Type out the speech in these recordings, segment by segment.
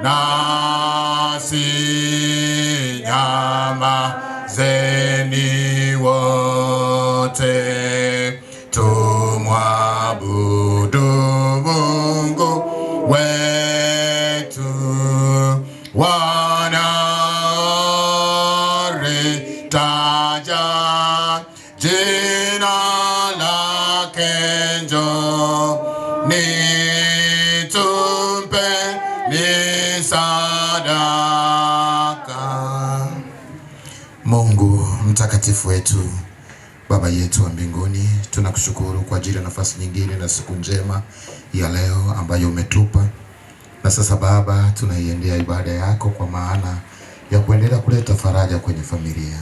nasi nyamazeni wote, tumwabudu Mungu wetu. Wanalitaja jina lake, njooni tumpeni sadaka. Mungu mtakatifu wetu, Baba yetu wa mbinguni, tunakushukuru kwa ajili ya nafasi nyingine na siku njema ya leo ambayo umetupa. Na sasa Baba, tunaiendea ibada yako kwa maana ya kuendelea kuleta faraja kwenye familia.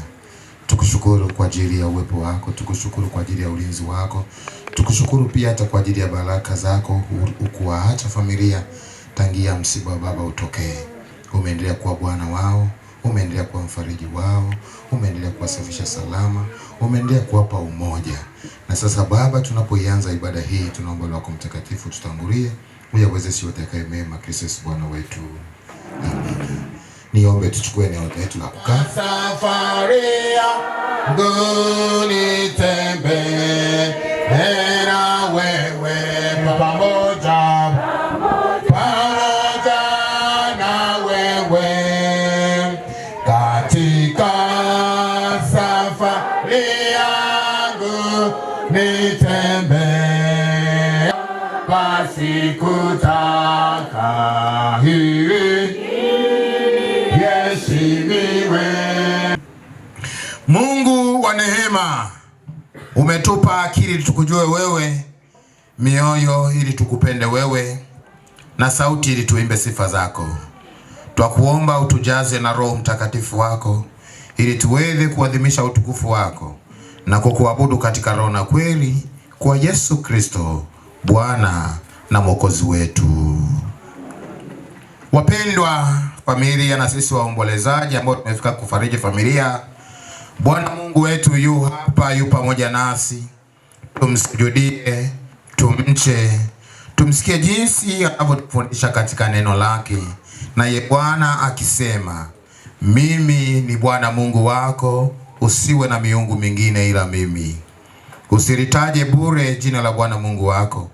Tukushukuru kwa ajili ya uwepo wako, tukushukuru kwa ajili ya ulinzi wako, tukushukuru pia hata kwa ajili ya baraka zako, ukuwaacha familia tangia msiba wa baba utokee. Umeendelea kuwa Bwana wao, umeendelea kuwa mfariji wao, umeendelea kuwasafisha salama, umeendelea kuwapa umoja. Na sasa Baba, tunapoianza ibada hii, tunaomba Roho Mtakatifu tutangulie, uyawezeshe yote mema, Kristo Bwana wetu. Amen. Niombe tuchukue eneo letu la kukaa. Safari yangu nitembee na wewe pamoja na wewe katika safari yangu nitembee, basi kutaka hii Mungu wa neema, umetupa akili tukujue wewe, mioyo ili tukupende wewe, na sauti ili tuimbe sifa zako. Twakuomba utujaze na Roho Mtakatifu wako ili tuweze kuadhimisha utukufu wako na kukuabudu katika roho na kweli, kwa Yesu Kristo Bwana na Mwokozi wetu. Wapendwa familia na sisi waombolezaji ambao tumefika kufariji familia, Bwana Mungu wetu yu hapa, yu pamoja nasi. Tumsujudie, tumche, tumsikie jinsi anavyotufundisha katika neno lake. Na ye Bwana akisema, mimi ni Bwana Mungu wako, usiwe na miungu mingine ila mimi. Usiritaje bure jina la Bwana Mungu wako,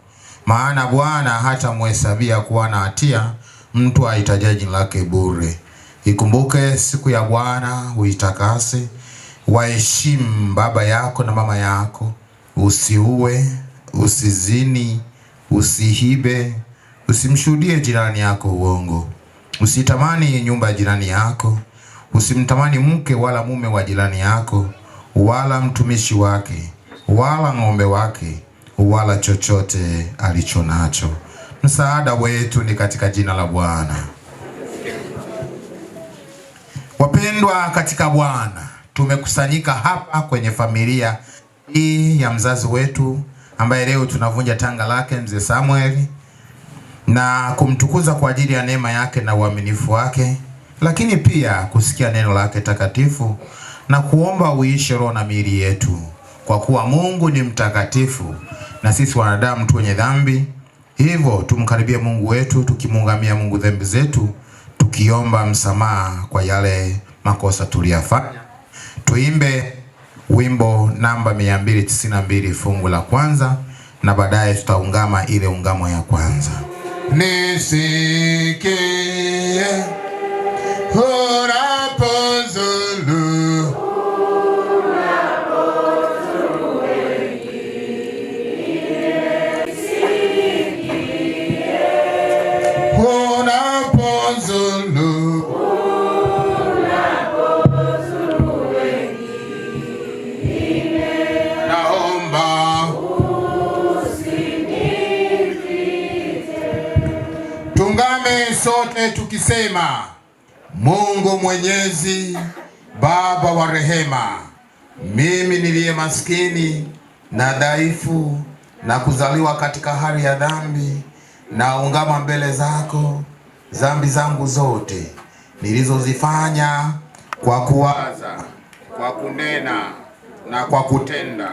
maana Bwana hata muhesabia kuwa na hatia mtu aitaje jina lake bure. Ikumbuke siku ya Bwana, uitakase. Waheshimu baba yako na mama yako. Usiue, usizini, usihibe, usimshuhudie jirani yako uongo. Usitamani nyumba ya jirani yako. Usimtamani mke wala mume wa jirani yako, wala mtumishi wake, wala ng'ombe wake, wala chochote alichonacho. Msaada wetu ni katika jina la Bwana. Wapendwa katika Bwana, tumekusanyika hapa kwenye familia hii ya mzazi wetu ambaye leo tunavunja tanga lake, mzee Samuel, na kumtukuza kwa ajili ya neema yake na uaminifu wake, lakini pia kusikia neno lake takatifu na kuomba uishe roho na miili yetu, kwa kuwa Mungu ni mtakatifu na sisi wanadamu tu wenye dhambi. Hivyo tumkaribie Mungu wetu tukimuungamia Mungu dhambi zetu, tukiomba msamaha kwa yale makosa tuliyafanya. Tuimbe wimbo namba 292 fungu la kwanza, na baadaye tutaungama ile ungamo ya kwanza. Nisikie unapozulu sote tukisema, Mungu Mwenyezi, Baba wa rehema, mimi niliye maskini na dhaifu na kuzaliwa katika hali ya dhambi, naungama mbele zako dhambi zangu zote nilizozifanya kwa kuwaza, kwa kunena na kwa kutenda.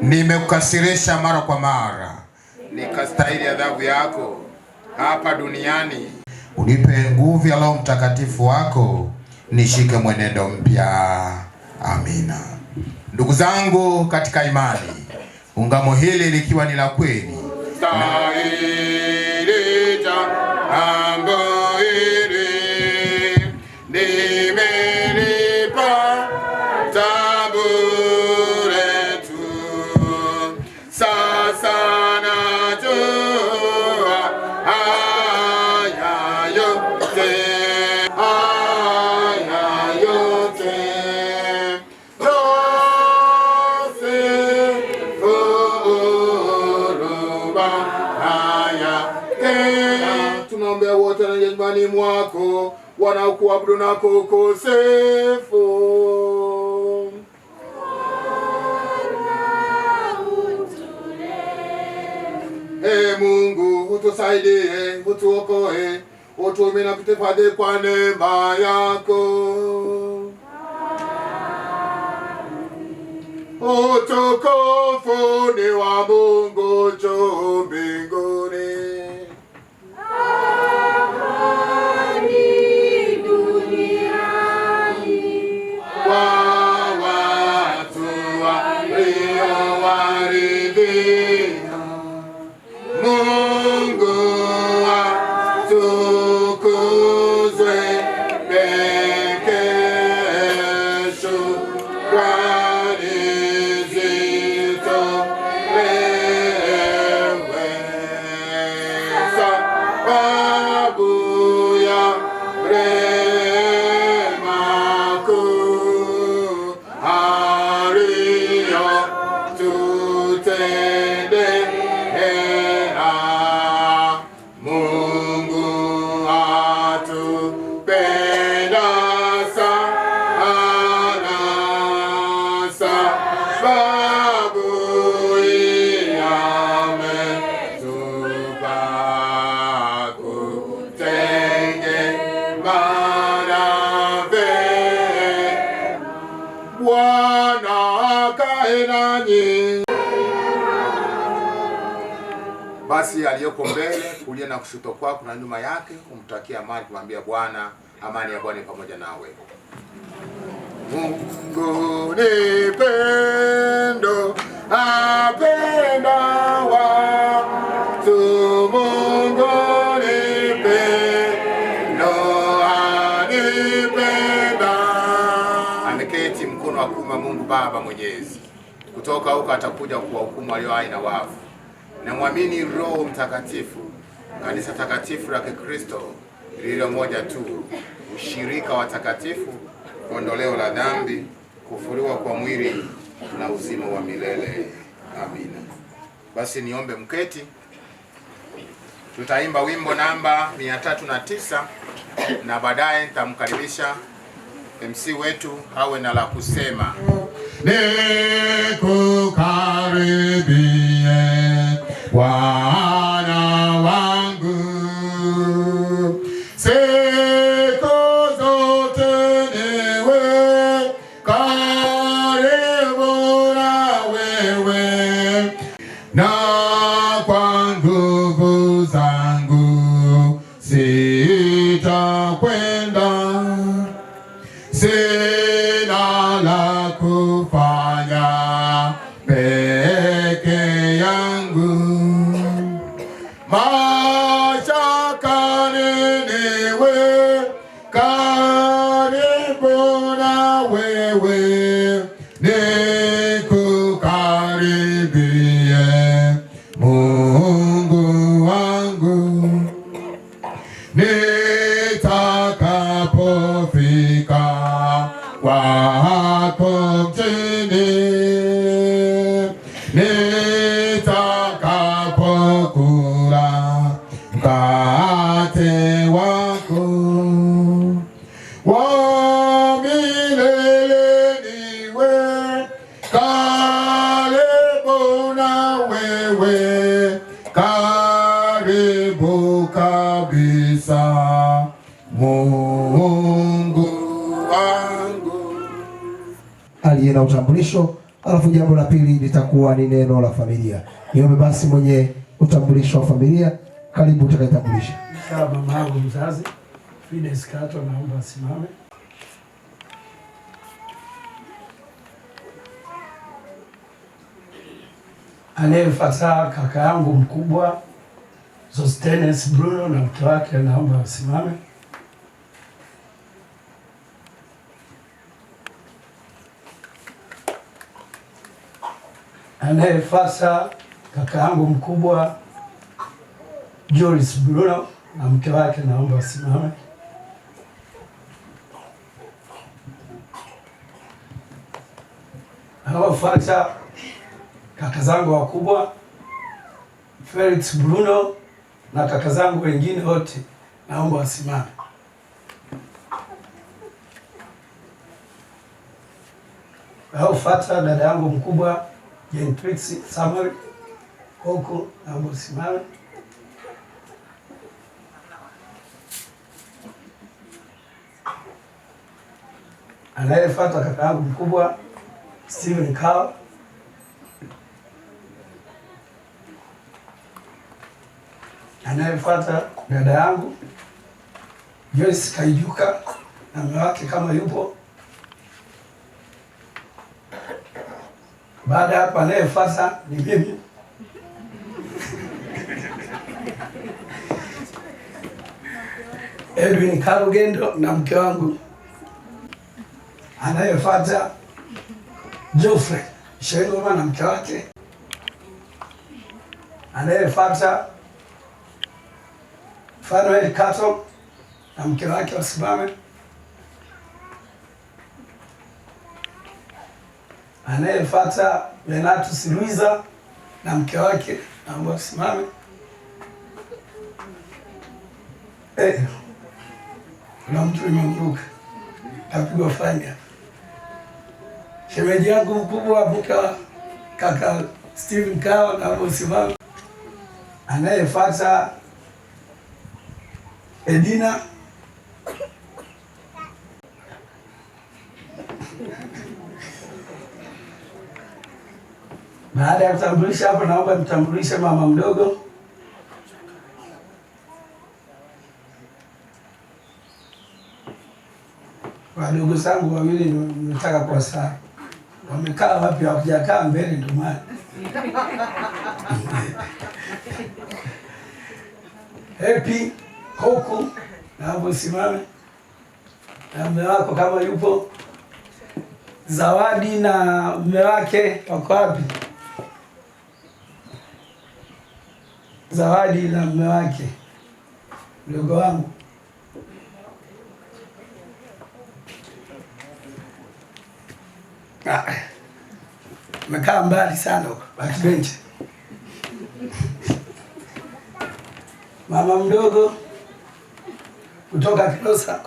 Nimekukasirisha mara kwa mara, nikastahili adhabu yako hapa duniani Unipe nguvu ya Roho Mtakatifu wako, nishike mwenendo mpya. Amina. Ndugu zangu katika imani, ungamo hili likiwa ni la kweli, tunaombea wote na nyumbani mwako wanaokuabudu na kukusifu. Mungu utusaidie, utuokoe, utume na kutuhifadhi kwa neema yako. Utukufu ni wa Mungu juu mbinguni. Basi aliyoko mbele kulia na kushoto kwako na nyuma yake kumtakia amani, kumwambia Bwana, amani ya Bwana pamoja nawe. Mungu ni pendo, apenda watu. Mungu ni pendo, anipenda. Ameketi mkono wa kuume Mungu Baba Mwenyezi. Kutoka huko atakuja kuwahukumu walio hai na wafu. Na muamini Roho Mtakatifu, kanisa takatifu la Kikristo lililo moja tu, ushirika wa takatifu, ondoleo la dhambi, kufufuliwa kwa mwili na uzima wa milele. Amina. Basi niombe mketi. Tutaimba wimbo namba 309 na baadaye nitamkaribisha MC wetu awe na la kusema. Nikukaribie Bwana wangu, siku zote niwe karibu na wewe, na kwa nguvu zangu sitakwenda, sina la kufanya peke yangu. Mashakani niwe karibu na wewe, nikukaribie Mungu wangu, nitakapofika kwako mjini, nitakapokula mkate wako wa milele, niwe karibu na wewe, karibu kabisa Mungu wangu. Aliye na utambulisho, alafu jambo la pili litakuwa ni neno la familia. Niombe basi mwenye utambulisho wa familia, karibu utakayetambulisha. kumtambulisha mama yangu mzazi Fides Kato, naomba asimame. Anayefuata kaka yangu mkubwa Sostenes Bruno na mke wake, naomba asimame. Anayefuata kaka yangu mkubwa Joris Bruno na mke wake, naomba asimame. Anayefuata kaka zangu wakubwa Felix Bruno na kaka zangu wengine wote, naomba wasimame. Anayefuata dada yangu mkubwa Gentrix Samuel huko, naomba wasimame. Anayefuata kaka yangu mkubwa Steven Kao. Anayefuata dada yangu Joyce Kaijuka na mume wake kama yupo. Baada hapo anayefuata ni mimi. Edwin Karugendo na mke wangu. Anayefuata Geoffrey Shengoma na mke wake. Anayefuata Fanuel Kato na mke wake, wasimame. Anayefuata Benatus Luiza na mke wake, naomba wasimame. Kuna mtu nimeanguka, napigwa fanya. Shemeji yangu mkubwa mka kaka Steven Kao, naomba wasimame. Anayefuata Edina. Baada ya kutambulisha hapo, naomba mtambulishe mama mdogo. Wadogo zangu wawili nimetaka kwa saa. Wamekaa wapi? Hawajakaa mbele, ndio maana. Happy huku, naomba usimame. Na mume wako kama yupo. Zawadi na mume wake wako wapi? Zawadi na mume wake, mdogo wangu. Mekaa mbali sana huko backbench. Mama mdogo kutoka Kilosa.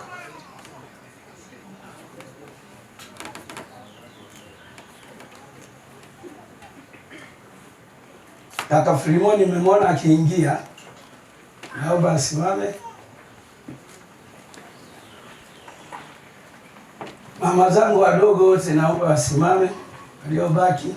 Kaka Frimoni nimemwona akiingia, naomba asimame. Mama zangu wadogo wote naomba wasimame waliobaki.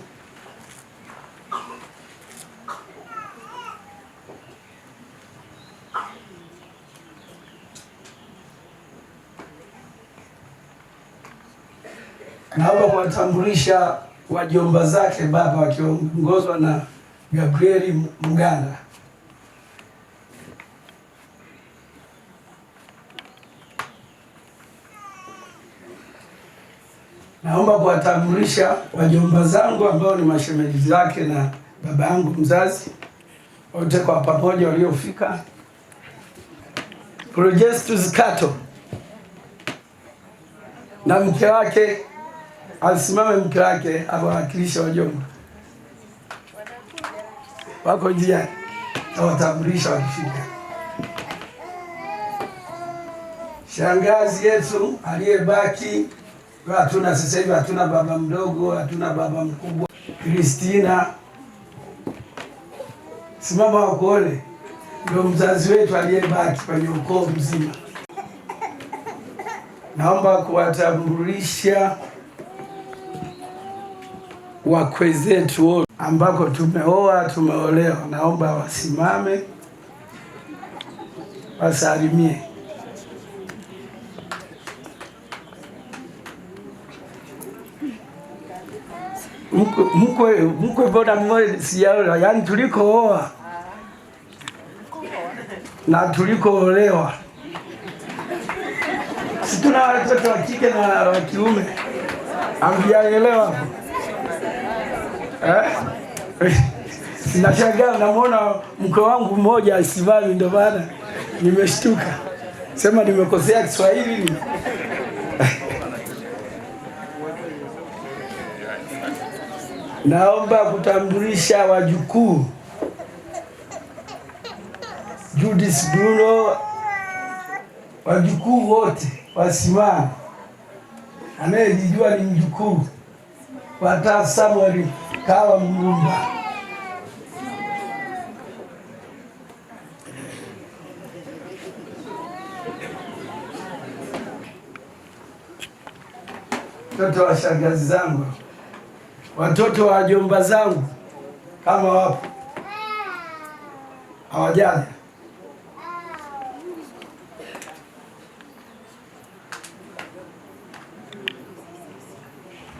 Naomba kuwatambulisha wajomba zake baba wakiongozwa na Gabrieli Mganda. Naomba kuwatambulisha wajomba zangu ambao ni mashemeji zake na baba yangu mzazi, wote kwa pamoja waliofika. Projestus Kato na mke wake, asimame mke wake awawakilisha wajomba. Wako njia, tawatambulisha wakifika. Shangazi yetu aliyebaki, hatuna sasa hivi, hatuna baba mdogo, hatuna baba mkubwa. Kristina, simama wakuone, ndio mzazi wetu aliyebaki kwenye ukoo mzima. Naomba kuwatambulisha wakwe zetu wote ambako tumeoa, tumeolewa. Naomba wasimame wasalimie. Mkwe bora mmoja sijaona, yaani tulikooa na tulikoolewa, si tuna watoto wa kike na wa kiume, amjaelewa Sinashangaa, namwona mke wangu mmoja asimami, ndio maana nimeshtuka, sema nimekosea Kiswahili. Naomba kutambulisha wajukuu. Judith Bruno, wajukuu wote wasimame. Anayejijua ni mjukuu wa Samuel Kawa Mrumba. Watoto wa shangazi zangu, watoto wa jomba zangu kama wapo hawajaja.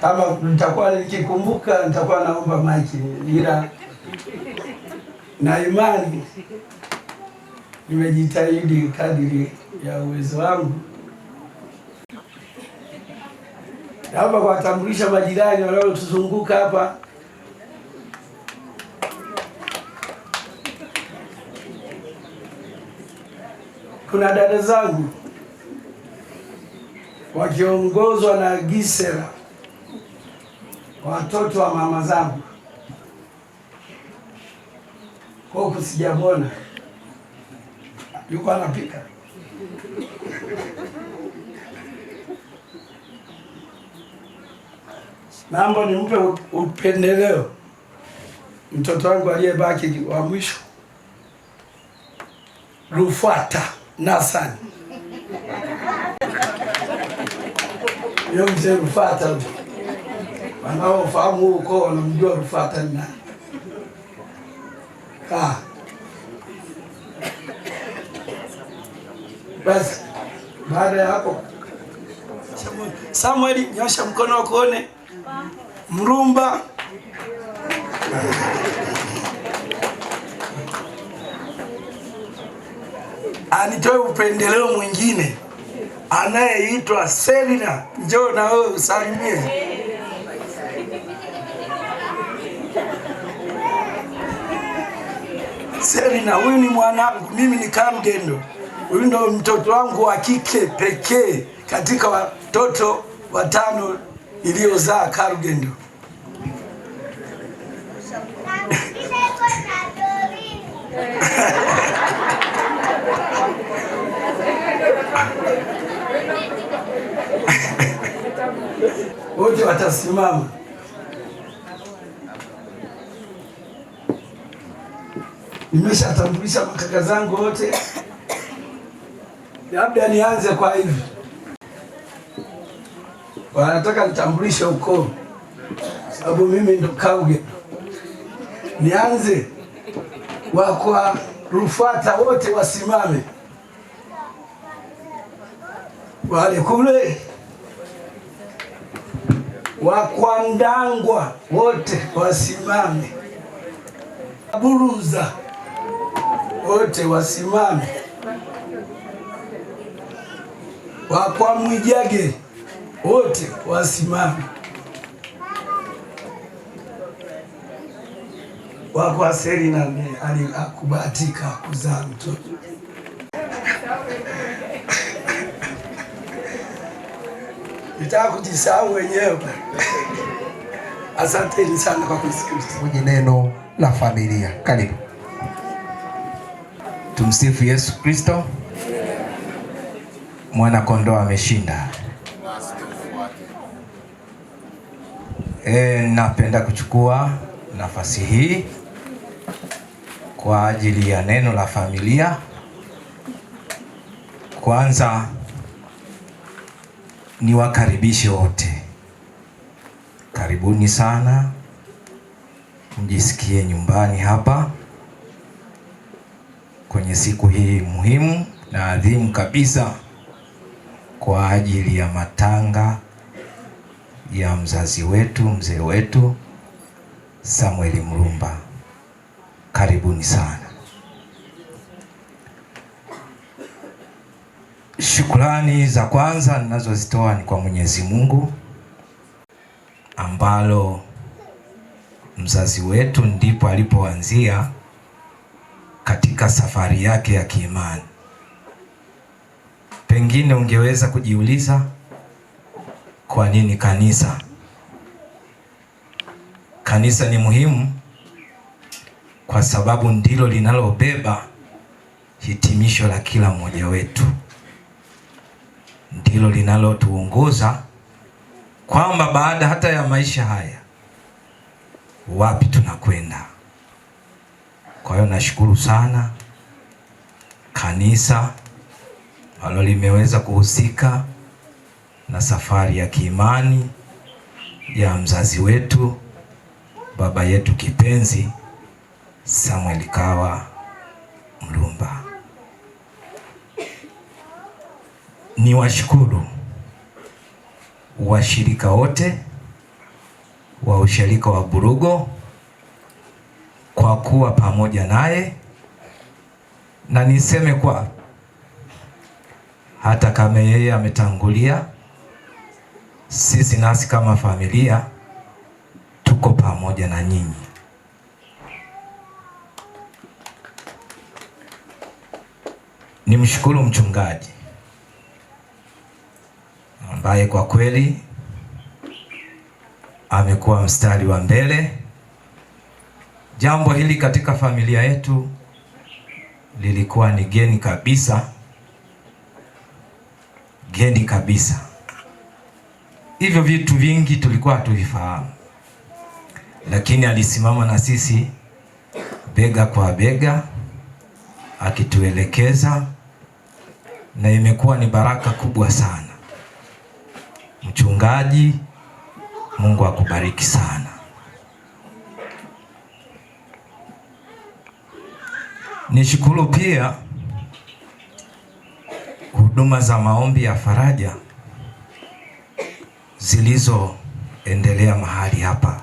Kama nitakuwa nikikumbuka nitakuwa naomba maiki, ila na imani nimejitahidi kadiri ya uwezo wangu. Naomba kuwatambulisha majirani wanaotuzunguka hapa. Kuna dada zangu wakiongozwa na Gisela, watoto wa mama zangu. Kwa huku sijamwona, yuko anapika. Naomba nimpe upendeleo mtoto wangu aliyebaki wa mwisho, Rufata Nasani. Yo mzee Rufata, wanaofahamu huko wanamjua Rufata ni nani. Basi baada ya hapo, Samuel, nyosha mkono wako uone. Mrumba, anitoe upendeleo mwingine anayeitwa Selina. Njoo na wewe usalimie. Selina, huyu ni mwanangu, mimi ni Kamgendo. Huyu ndo mtoto wangu wa kike pekee katika watoto watano iliyozaa Karugendo. Wote watasimama. Nimeshatambulisha makaka zangu wote. Labda nianze kwa hivi. Wanataka nitambulishe ukoo, sababu mimi ndo Kauge. Nianze kwa Rufata, wote wasimame. Wale kule kwa Ndangwa wote wasimame. Buruza wote wasimame. Kwa Mwijage wote wasimame. Kwa Selina akubahatika kuzaa mtoto. Nitaka kujisahau wenyewe. Asanteni sana kwa kusikiliza. Kwenye neno la familia. Karibu. Tumsifu Yesu Kristo. Mwana kondoo ameshinda. Napenda kuchukua nafasi hii kwa ajili ya neno la familia. Kwanza niwakaribishe wote. Karibuni sana. Mjisikie nyumbani hapa kwenye siku hii muhimu na adhimu kabisa kwa ajili ya matanga ya mzazi wetu, mzee wetu Samuel Mrumba. Karibuni sana. Shukrani za kwanza ninazozitoa ni kwa Mwenyezi Mungu, ambalo mzazi wetu ndipo alipoanzia katika safari yake ya kiimani. Pengine ungeweza kujiuliza kwa nini kanisa? Kanisa ni muhimu kwa sababu ndilo linalobeba hitimisho la kila mmoja wetu. Ndilo linalotuongoza kwamba baada hata ya maisha haya wapi tunakwenda. Kwa hiyo nashukuru sana kanisa ambalo limeweza kuhusika na safari ya kiimani ya mzazi wetu, baba yetu kipenzi Samuel Kawa Mrumba. Ni washukuru washirika wote wa usharika wa Burugo kwa kuwa pamoja naye, na niseme kwa hata kama yeye ametangulia, sisi nasi kama familia tuko pamoja na nyinyi. Nimshukuru mchungaji ambaye kwa kweli amekuwa mstari wa mbele. Jambo hili katika familia yetu lilikuwa ni geni kabisa, geni kabisa. Hivyo vitu vingi tulikuwa hatuvifahamu, lakini alisimama na sisi bega kwa bega akituelekeza, na imekuwa ni baraka kubwa sana. Mchungaji, Mungu akubariki sana. Nishukuru pia huduma za maombi ya faraja zilizoendelea mahali hapa.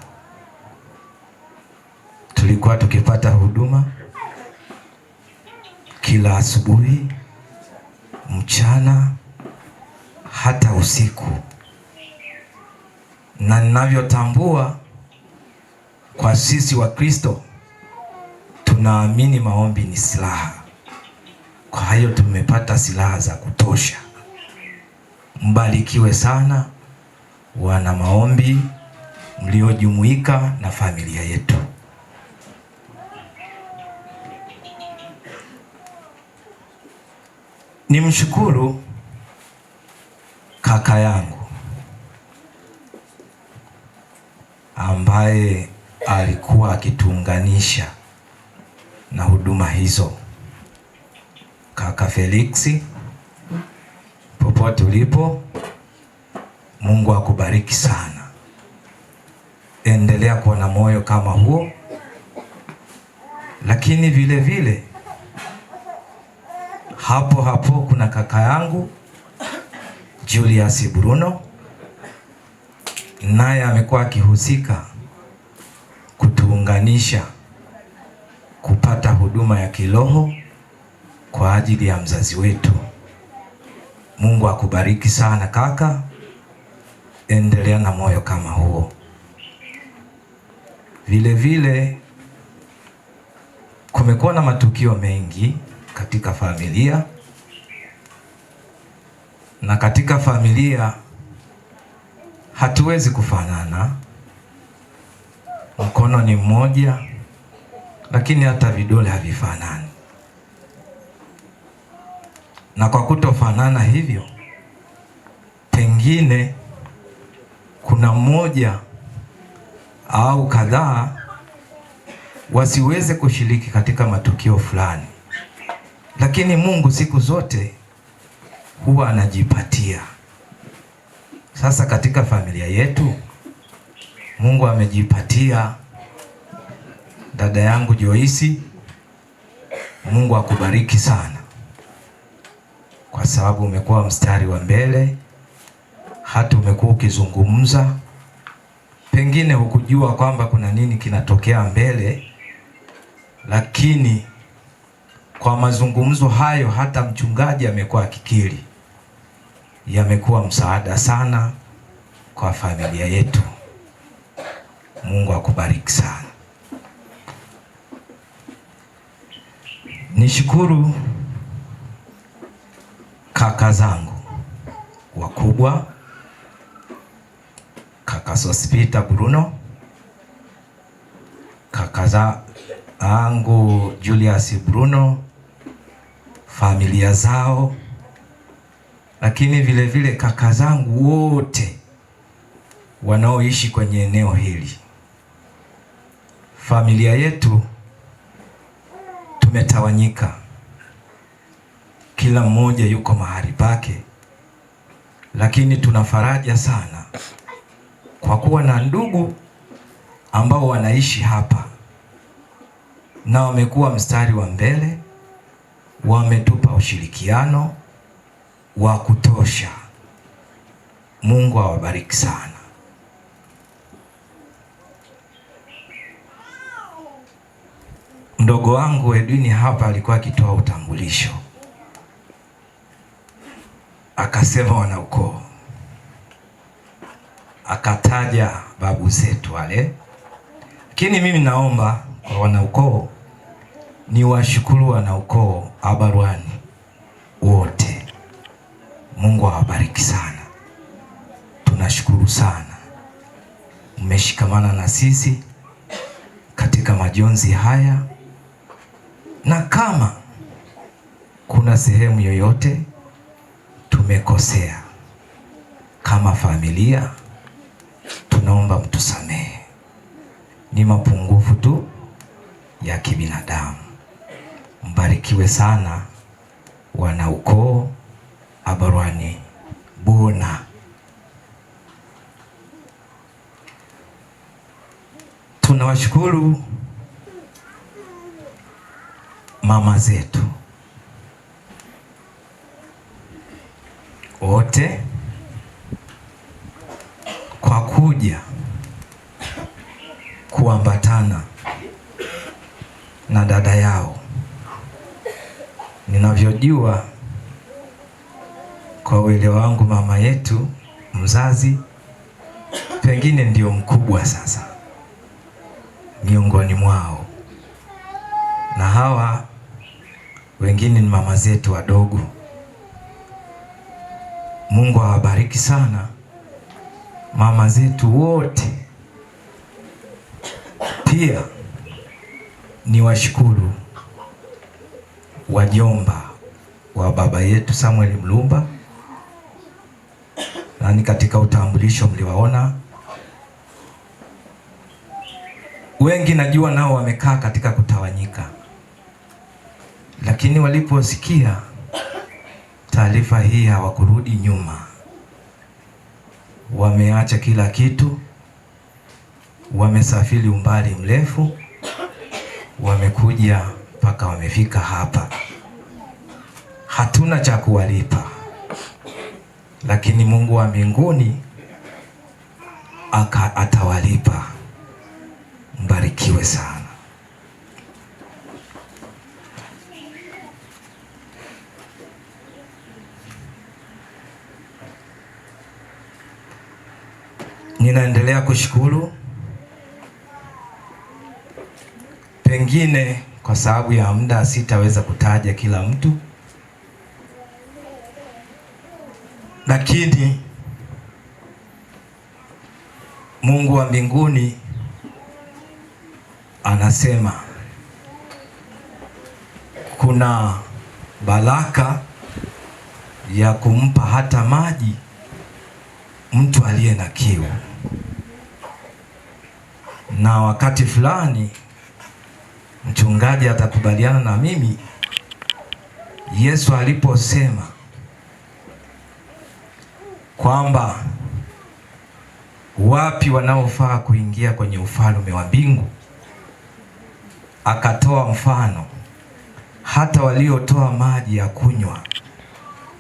Tulikuwa tukipata huduma kila asubuhi, mchana, hata usiku. Na ninavyotambua kwa sisi wa Kristo, tunaamini maombi ni silaha. Kwa hiyo tumepata silaha za kutosha. Mbarikiwe sana wana maombi mliojumuika na familia yetu. Nimshukuru kaka yangu ambaye alikuwa akituunganisha na huduma hizo. Kaka Felix, popote ulipo, Mungu akubariki sana. Endelea kuwa na moyo kama huo. Lakini vile vile hapo hapo kuna kaka yangu Julius Bruno, naye amekuwa akihusika kutuunganisha kupata huduma ya kiroho kwa ajili ya mzazi wetu. Mungu akubariki sana kaka, endelea na moyo kama huo. Vile vile kumekuwa na matukio mengi katika familia, na katika familia hatuwezi kufanana. Mkono ni mmoja, lakini hata vidole havifanani. Na kwa kutofanana hivyo, pengine kuna mmoja au kadhaa wasiweze kushiriki katika matukio fulani, lakini Mungu siku zote huwa anajipatia. Sasa katika familia yetu Mungu amejipatia dada yangu Joyce. Mungu akubariki sana. kwa sababu umekuwa mstari wa mbele, hata umekuwa ukizungumza. Pengine hukujua kwamba kuna nini kinatokea mbele, lakini kwa mazungumzo hayo hata mchungaji amekuwa akikiri, yamekuwa msaada sana kwa familia yetu. Mungu akubariki sana. Nishukuru kaka zangu wakubwa, kaka Sospita Bruno, kaka zangu Julius Bruno, familia zao, lakini vile vile kaka zangu wote wanaoishi kwenye eneo hili. Familia yetu tumetawanyika, kila mmoja yuko mahali pake, lakini tuna faraja sana kwa kuwa na ndugu ambao wanaishi hapa na wamekuwa mstari wa mbele, wametupa ushirikiano wa kutosha. Mungu awabariki sana. Mdogo wangu Edwin hapa alikuwa akitoa utambulisho, akasema wanaukoo, akataja babu zetu wale. Lakini mimi naomba kwa wanaukoo ni washukuru wanaukoo Abarwani wote. Mungu awabariki sana, tunashukuru sana, mmeshikamana na sisi katika majonzi haya, na kama kuna sehemu yoyote tumekosea kama familia, tunaomba mtusamehe. Ni mapungufu tu ya kibinadamu. Mbarikiwe sana wanaukoo Abarwani Bona. Tunawashukuru mama zetu wote kwa kuja kuambatana na dada yao. Ninavyojua kwa uelewa wangu, mama yetu mzazi pengine ndio mkubwa sasa miongoni mwao, na hawa wengine ni mama zetu wadogo. Mungu awabariki sana mama zetu wote. Pia ni washukuru wajomba wa baba yetu Samuel Mlumba, na ni katika utambulisho mliwaona wengi, najua nao wamekaa katika kutawanyika, lakini waliposikia taarifa hii hawakurudi nyuma. Wameacha kila kitu, wamesafiri umbali mrefu, wamekuja mpaka wamefika hapa. Hatuna cha kuwalipa, lakini Mungu wa mbinguni atawalipa. Mbarikiwe sana. Ninaendelea kushukuru. Pengine kwa sababu ya muda sitaweza kutaja kila mtu, lakini Mungu wa mbinguni anasema kuna baraka ya kumpa hata maji mtu aliye na kiu. Na wakati fulani mchungaji atakubaliana na mimi, Yesu aliposema kwamba wapi wanaofaa kuingia kwenye ufalme wa mbingu, akatoa mfano hata waliotoa maji ya kunywa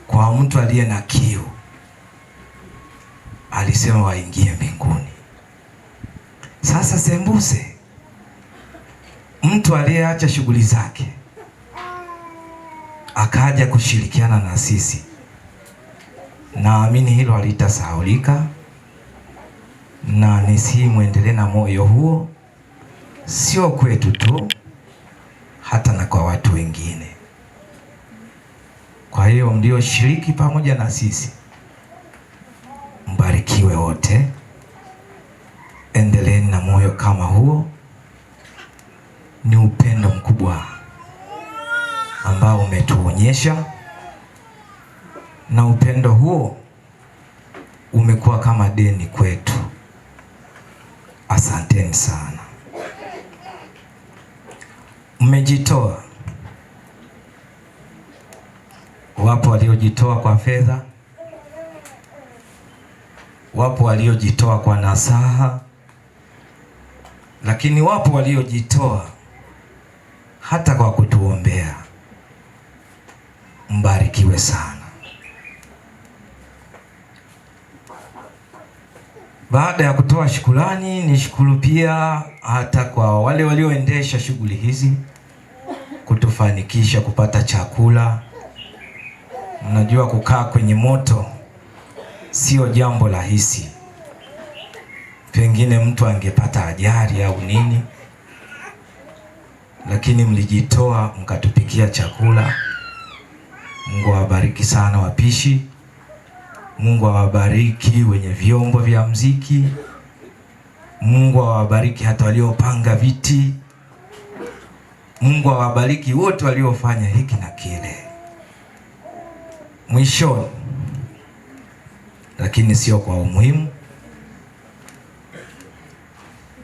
kwa mtu aliye na kiu, alisema waingie mbinguni. Sasa sembuse mtu aliyeacha shughuli zake akaja kushirikiana na sisi, naamini hilo halitasahaulika, na nisimwendelee na moyo huo, sio kwetu tu, hata na kwa watu wengine. Kwa hiyo ndio shiriki pamoja na sisi, mbarikiwe wote, endeleeni na moyo kama huo. Ni upendo mkubwa ambao umetuonyesha, na upendo huo umekuwa kama deni kwetu. Asanteni sana, mmejitoa. Wapo waliojitoa kwa fedha, wapo waliojitoa kwa nasaha, lakini wapo waliojitoa hata kwa kutuombea. Mbarikiwe sana. Baada ya kutoa shukrani, nishukuru pia hata kwa wale walioendesha shughuli hizi kutufanikisha kupata chakula. Mnajua kukaa kwenye moto sio jambo rahisi, pengine mtu angepata ajali au nini, lakini mlijitoa mkatupikia chakula. Mungu awabariki sana wapishi. Mungu awabariki wenye vyombo vya muziki. Mungu awabariki hata waliopanga viti. Mungu awabariki wote waliofanya hiki na kile. Mwisho, lakini sio kwa umuhimu,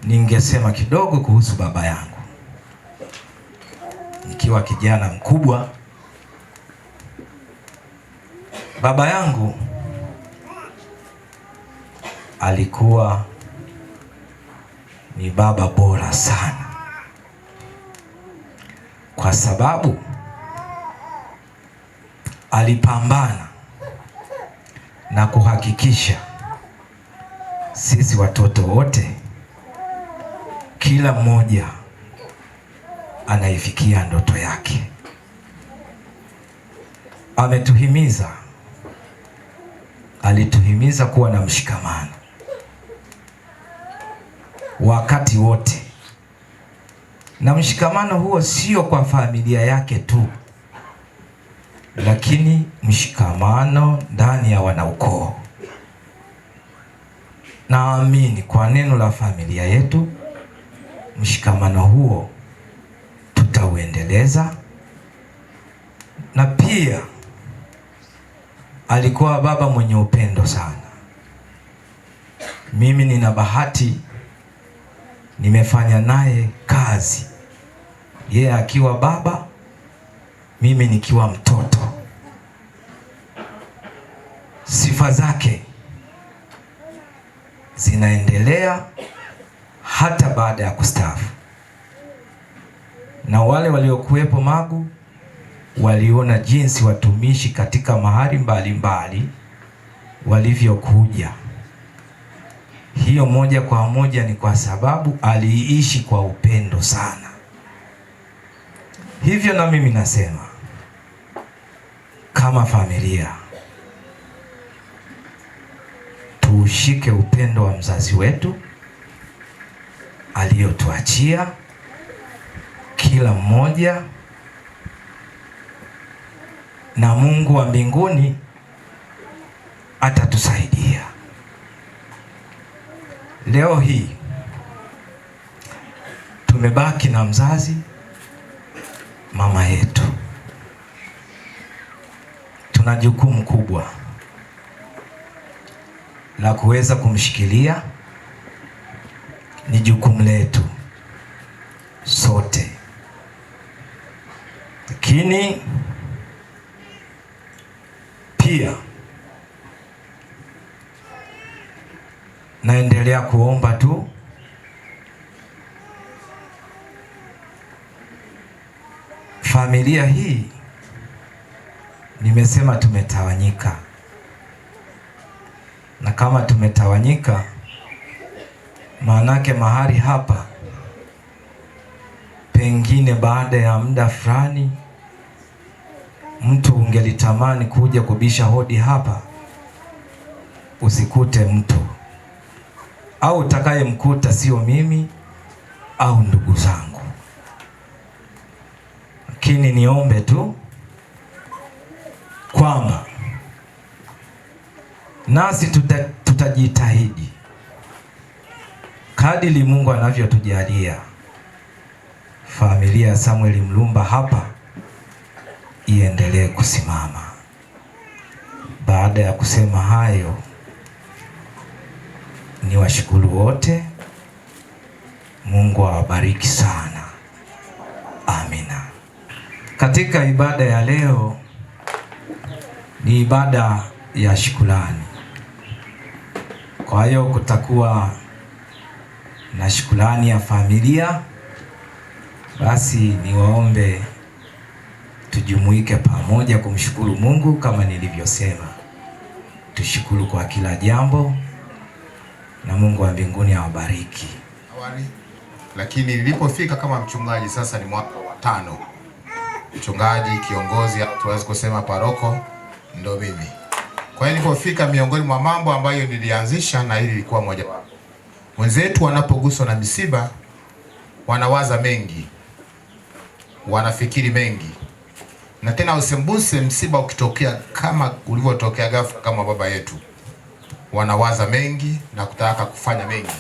ningesema kidogo kuhusu baba yangu. Nikiwa kijana mkubwa, baba yangu alikuwa ni baba bora sana, kwa sababu alipambana na kuhakikisha sisi watoto wote, kila mmoja anaifikia ndoto yake. Alituhimiza kuwa na mshikamano wakati wote, na mshikamano huo sio kwa familia yake tu, lakini mshikamano ndani ya wanaukoo. Naamini kwa neno la familia yetu, mshikamano huo tutauendeleza. Na pia alikuwa baba mwenye upendo sana. Mimi nina bahati, nimefanya naye kazi, yeye akiwa baba, mimi nikiwa mtoto. Sifa zake zinaendelea hata baada ya kustaafu, na wale waliokuwepo Magu waliona jinsi watumishi katika mahali mbalimbali walivyokuja. Hiyo moja kwa moja ni kwa sababu aliishi kwa upendo sana. Hivyo na mimi nasema kama familia, tuushike upendo wa mzazi wetu aliyotuachia kila mmoja, na Mungu wa mbinguni atatusaidia. Leo hii tumebaki na mzazi, mama yetu. Tuna jukumu kubwa la kuweza kumshikilia. Ni jukumu letu sote, lakini pia naendelea kuomba tu familia hii nimesema tumetawanyika, na kama tumetawanyika, maanake mahali hapa pengine baada ya muda fulani mtu ungelitamani kuja kubisha hodi hapa, usikute mtu, au utakayemkuta sio mimi au ndugu zangu. Lakini niombe tu kwamba nasi tutajitahidi kadiri Mungu anavyotujalia, familia ya Samuel Mlumba hapa iendelee kusimama. Baada ya kusema hayo, ni washukuru wote. Mungu awabariki sana. Amina. Katika ibada ya leo ni ibada ya shukrani. Kwa hiyo kutakuwa na shukrani ya familia. Basi niwaombe tujumuike pamoja kumshukuru Mungu kama nilivyosema. Tushukuru kwa kila jambo na Mungu wa mbinguni awabariki. Lakini nilipofika kama mchungaji, sasa ni mwaka wa 5. Mchungaji kiongozi, au tuwezi kusema paroko, ndo mimi. Kwa hiyo nilipofika, miongoni mwa mambo ambayo nilianzisha, na hili lilikuwa moja wapo. Wenzetu wanapoguswa na misiba wanawaza mengi, wanafikiri mengi, na tena usembuse msiba ukitokea kama ulivyotokea ghafla kama baba yetu, wanawaza mengi na kutaka kufanya mengi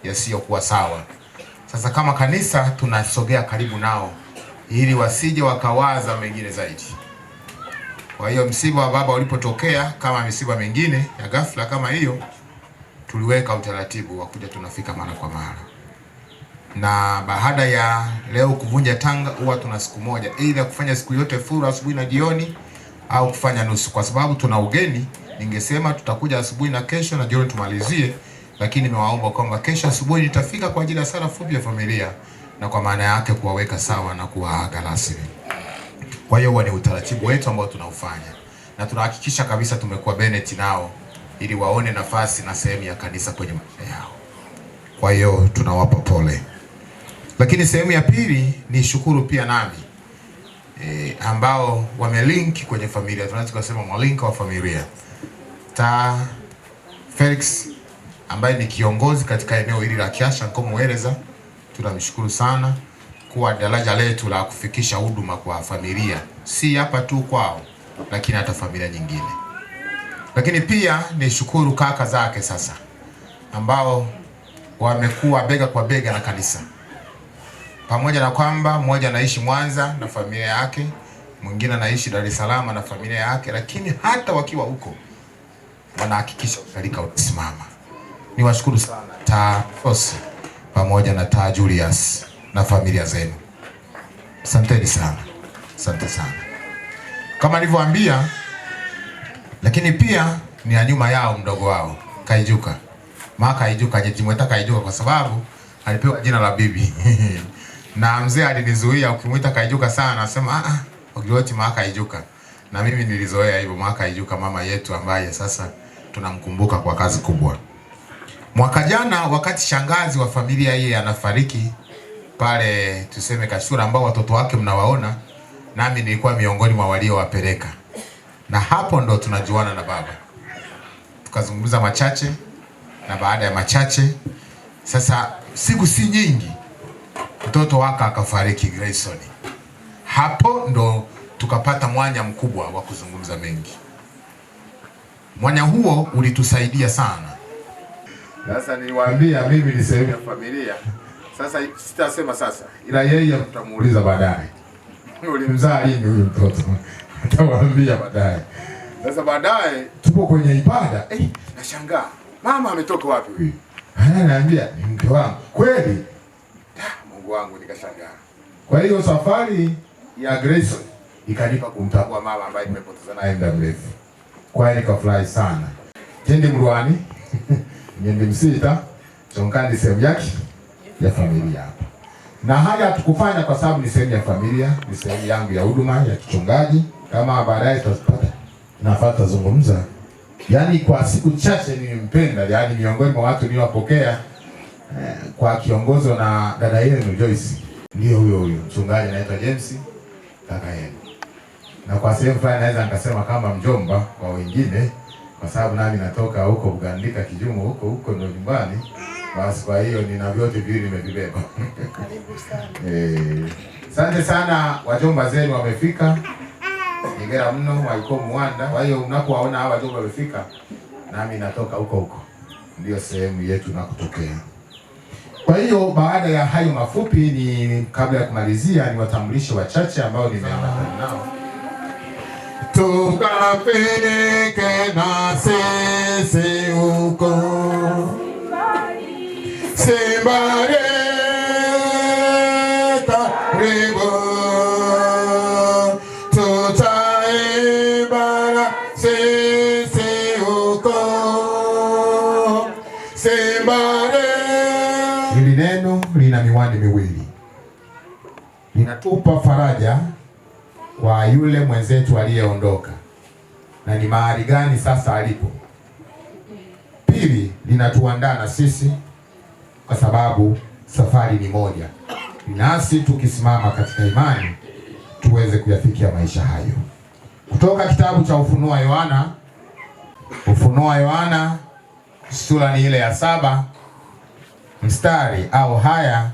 yasiyokuwa sawa. Sasa kama kanisa tunasogea karibu nao ili wasije wakawaza mengine zaidi. Kwa hiyo msiba wa baba ulipotokea, kama misiba mingine ya ghafla kama hiyo, tuliweka utaratibu wa kuja tunafika mara kwa mara. Na baada ya leo kuvunja tanga, huwa tuna siku moja, aidha kufanya siku yote full asubuhi na jioni, au kufanya nusu. Kwa sababu tuna ugeni, ningesema tutakuja asubuhi na kesho na jioni tumalizie, lakini nimewaomba kwamba kesho asubuhi nitafika kwa ajili ya sala fupi ya familia, na kwa maana yake kuwaweka sawa na kuwaaga rasmi. Kwa hiyo huwa ni utaratibu wetu ambao tunaufanya, na tunahakikisha kabisa tumekuwa Bennett nao ili waone nafasi na sehemu ya kanisa kwenye maisha yao. Kwa hiyo tunawapa pole. Lakini sehemu ya pili ni shukuru pia nami ambao wamelink kwenye familia, tunaweza kusema mwalinka wa familia. Felix ambaye ni kiongozi katika eneo hili la Kiasha Nkomueleza, tunamshukuru sana kuwa daraja letu la kufikisha huduma kwa familia, si hapa tu kwao, lakini hata familia nyingine. Lakini pia ni shukuru kaka zake sasa ambao wamekuwa bega kwa bega na kanisa, pamoja na kwamba mmoja anaishi Mwanza na familia yake, mwingine anaishi Dar es Salaam na familia yake, lakini hata wakiwa huko wanahakikisha usalika usimama. Niwashukuru sana Ta Fosi pamoja na Ta Julius na familia zenu. Asanteni sana. Asante sana. Kama nilivyowaambia, lakini pia ni ya nyuma yao mdogo wao Kaijuka. Kaijuka jimweta Kaijuka kwa sababu alipewa jina la bibi. Na mzee alinizuia, ukimuita Kaijuka sana anasema ukiloti Kaijuka. Na mimi nilizoea hivyo Kaijuka, mama yetu ambaye sasa tunamkumbuka kwa kazi kubwa. Mwaka jana wakati shangazi wa familia hii anafariki pale tuseme Kashura, ambao watoto wake mnawaona, nami nilikuwa miongoni mwa waliowapeleka. Na hapo ndo tunajuana na baba. Tukazungumza machache, na baada ya machache sasa siku si nyingi mtoto wake akafariki Grayson. Hapo ndo tukapata mwanya mkubwa wa kuzungumza mengi. Mwanya huo ulitusaidia sana. Sasa niliwaambia mimi ni sehemu ya familia. Sasa sitasema sasa, ila yeye tutamuuliza baadaye. Ulimzaa lini huyu mtoto? Atawaambia baadaye. Sasa baadaye tupo kwenye ibada, nashangaa mama ametoka wapi huyu? Ananiambia ni mke wangu. Kweli? Mungu wangu, nikashangaa. Kwa hiyo safari ya Grayson ikanipa kumtambua mama ambaye nimepoteza naye muda mrefu. Kwa hiyo nikafurahi sana. Tende Mruani, Nyende Msita, Chonkandi sehemu yake ya familia hapa. Na haya tukufanya kwa sababu ni sehemu ya familia, ni sehemu yangu ya huduma ya kichungaji. Kama baadaye tutapata nafata zungumza. Yaani kwa siku chache nilimpenda, yaani miongoni mwa watu niliowapokea kwa kiongozo na dada yenu Joyce, ndio huyo mchungaji anaitwa James kaka yenu. Na kwa sehemu fulani naweza nikasema kama mjomba kwa wengine, kwa sababu nami natoka huko Ugandika Kijumo, huko ndo nyumbani. Basi kwa hiyo nina vyote viwili nimevibeba. Karibu sana. Asante sana, wajomba zenu wamefika. Ningera mno waiko Mwanda. Kwa hiyo unapowaona hawa wajomba wamefika, nami natoka huko. Ndio sehemu yetu na kutokea. Kwa hiyo baada ya hayo mafupi, ni kabla ya kumalizia ni watambulisho wachache ambao nimeambatana nao. Tukapeleke na sisi huko Simbari karibu, tutaimba sisi huko Simbari. Hili neno lina miwani miwili, linatupa faraja kwa yule mwenzetu aliyeondoka na ni mahali gani sasa alipo. Pili, linatuandaa na sisi kwa sababu safari ni moja, nasi tukisimama katika imani tuweze kuyafikia maisha hayo. Kutoka kitabu cha Ufunuo Yohana sura ni ile ya 7 mstari au haya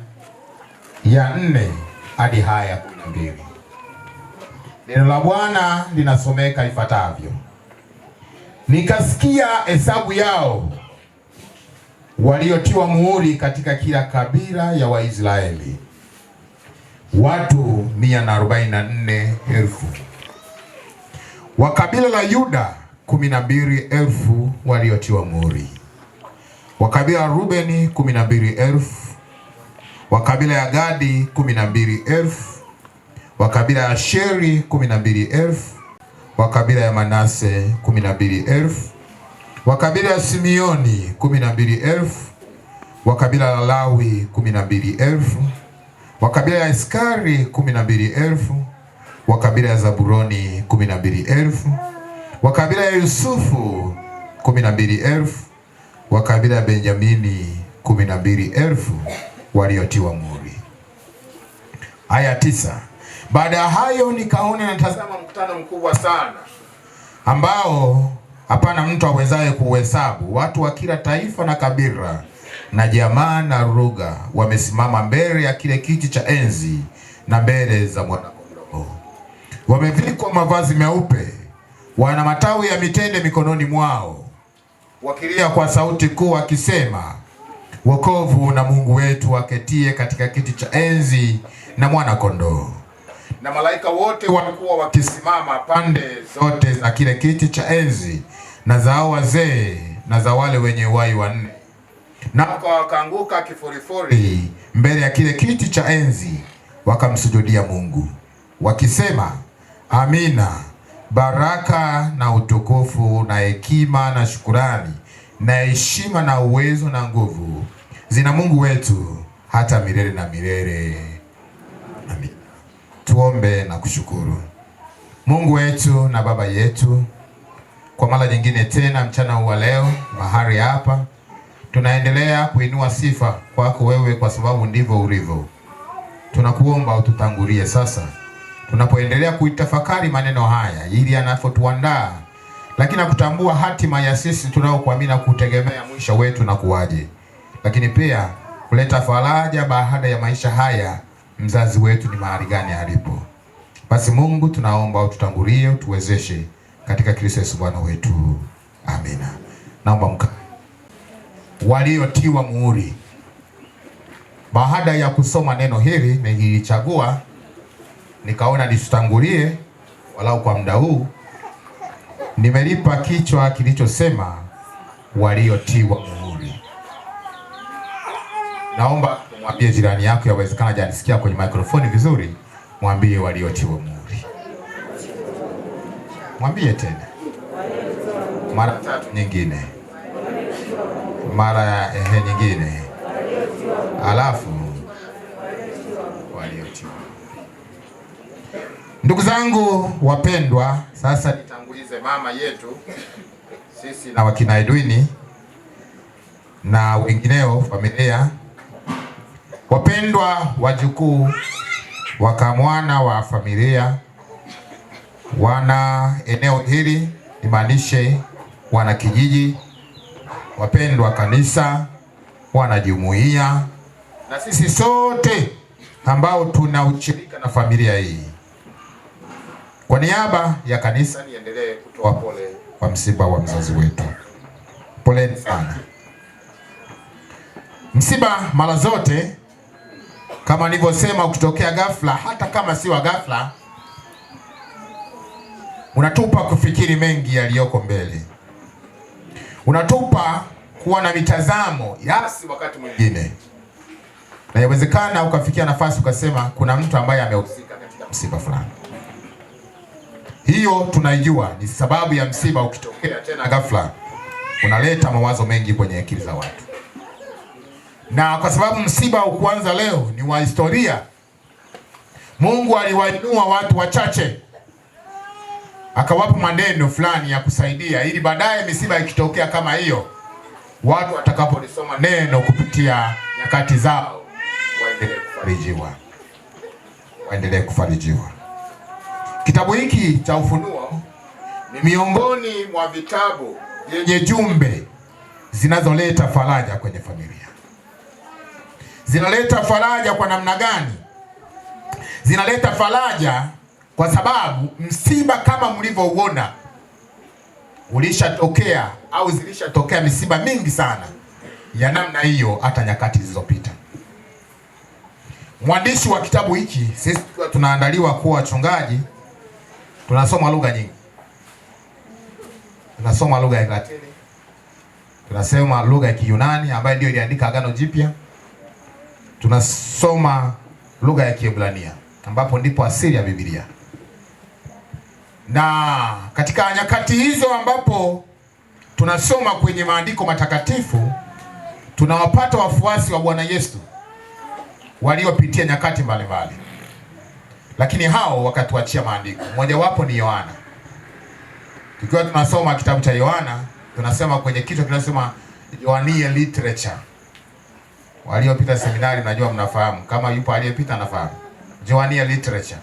ya 4 hadi haya 12. Neno la Bwana linasomeka ifuatavyo: nikasikia hesabu yao waliotiwa muhuri katika kila kabila ya Waisraeli, watu 144,000. Wa kabila la Yuda 12,000 waliotiwa muhuri. Wa kabila la Rubeni 12,000. Wa kabila ya Gadi 12,000. Wa kabila ya Asheri 12,000. Wa kabila ya Manase 12,000. Wa kabila ya Simeoni 12,000. Wa kabila la Lawi 12,000. Wa kabila ya Iskari 12,000. Wa kabila ya Zabuloni 12,000. Wa kabila ya Yusufu 12,000. Wa kabila ya Benjamini 12,000 waliotiwa muhuri. Aya 9. Baada ya hayo nikaona na tazama mkutano mkubwa sana, ambao hapana mtu awezaye kuhesabu, watu wa kila taifa na kabila na jamaa na lugha, wamesimama mbele ya kile kiti cha enzi na mbele za Mwana-Kondoo. Wamevikwa mavazi meupe, wana matawi ya mitende mikononi mwao, wakilia kwa sauti kuu wakisema, wokovu na Mungu wetu aketie katika kiti cha enzi na Mwana-Kondoo. Na malaika wote walikuwa wakisimama pande zote za kile kiti cha enzi, na zao wazee na za wale wenye uhai 4. Na wakaanguka kifurifuri mbele ya kile kiti cha enzi, wakamsujudia Mungu wakisema, amina. Baraka na utukufu na hekima na shukurani na heshima na uwezo na nguvu zina Mungu wetu hata milele na milele. Amina. Tuombe na kushukuru. Mungu wetu na Baba yetu, kwa mara nyingine tena mchana wa leo mahali hapa tunaendelea kuinua sifa kwako wewe, kwa sababu ndivyo ulivyo. Tunakuomba ututangulie sasa tunapoendelea kuitafakari maneno haya, ili yanapotuandaa lakini na kutambua hatima ya sisi tunaokuamini na kutegemea mwisho wetu na kuwaje, lakini pia kuleta faraja baada ya maisha haya. Mzazi wetu ni mahali gani alipo? Basi Mungu tunaomba ututangulie, utuwezeshe katika Kristo Yesu Bwana wetu. Amina. Naomba mkae. Waliotiwa muhuri. Baada ya kusoma neno hili nilichagua nikaona nitutangulie walau kwa muda huu. Nimelipa kichwa kilichosema waliotiwa muhuri. Naomba mwambie jirani yako, yawezekana hajanisikia kwenye microphone vizuri, mwambie waliotiwa muhuri. Mwambie tena mara 3 nyingine, mara nyingine, alafu waliotiwa. Ndugu zangu wapendwa, sasa nitangulize mama yetu sisi na wakina Edwini na wengineo familia. Wapendwa wajukuu wakamwana wa familia, wana eneo hili, imaanishe wana kijiji, wapendwa kanisa, wana jumuiya, na sisi sote ambao tuna ushirika na familia hii. Kwa niaba ya kanisa niendelee kutoa pole kwa msiba wa mzazi wetu. Poleni sana. Msiba mara zote kama nilivyosema, ukitokea ghafla, hata kama si wa ghafla, unatupa kufikiri mengi yaliyoko mbele. Unatupa kuwa na mitazamo yasi wakati mwingine. Na inawezekana ukafikia nafasi ukasema kuna mtu ambaye amehusika katika msiba fulani. Hiyo tunaijua ni sababu ya msiba ukitokea tena ghafla, unaleta mawazo mengi kwenye akili za watu. Na kwa sababu msiba ukuanza leo, ni wa historia, Mungu aliwainua watu wachache, akawapa maneno fulani ya kusaidia, ili baadaye misiba ikitokea kama hiyo, watu watakapolisoma neno kupitia nyakati zao waendelee kufarijiwa. Kitabu hiki cha Ufunuo ni miongoni mwa vitabu vyenye jumbe zinazoleta faraja kwenye familia. Zinaleta faraja kwa namna gani? Zinaleta faraja kwa sababu msiba kama mlivyouona ulishatokea au zilishatokea misiba mingi sana ya namna hiyo hata nyakati zilizopita. Mwandishi wa kitabu hiki, sisi tunaandaliwa kuwa wachungaji, tunasoma lugha nyingi. Tunasoma lugha ya Kilatini, tunasoma lugha ya Kiyunani ambayo ndio iliandika Agano Jipya. Tunasoma lugha ya Kiebrania ambapo ndipo asili ya Biblia. Na katika nyakati hizo ambapo tunasoma kwenye maandiko matakatifu, tunawapata wafuasi wa Bwana Yesu waliopitia nyakati mbalimbali. Lakini hao wakatuachia maandiko. Mmoja wapo ni Yohana. Tukiwa tunasoma kitabu cha Yohana, tunasema kwenye kichwa kinasema Yohania literature. Waliopita seminari najua mnafahamu, kama yupo aliyepita anafahamu. Yohania literature.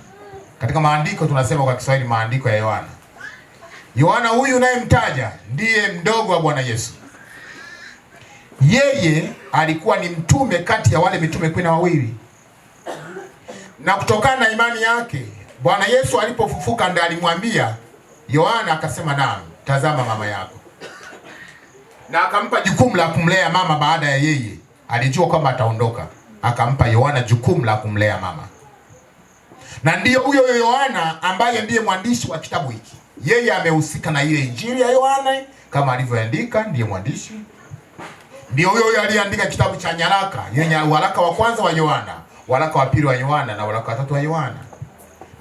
Katika maandiko tunasema kwa Kiswahili maandiko ya Yohana. Yohana huyu unayemtaja ndiye mdogo wa Bwana Yesu. Yeye alikuwa ni mtume kati ya wale mitume 12. Na kutokana na imani yake, Bwana Yesu alipofufuka ndiye alimwambia Yohana, akasema naam, tazama mama yako. Na akampa jukumu la kumlea mama baada ya yeye. Alijua kwamba ataondoka, akampa Yohana jukumu la kumlea mama. Na ndiyo huyo Yohana ambaye ndiye mwandishi wa kitabu hiki. Yeye amehusika na ile Injili ya Yohana kama alivyoandika, ndiye mwandishi. Ndiyo huyo aliyeandika kitabu cha nyaraka, yenye waraka wa kwanza wa Yohana, waraka wa pili wa Yohana na waraka wa tatu wa Yohana.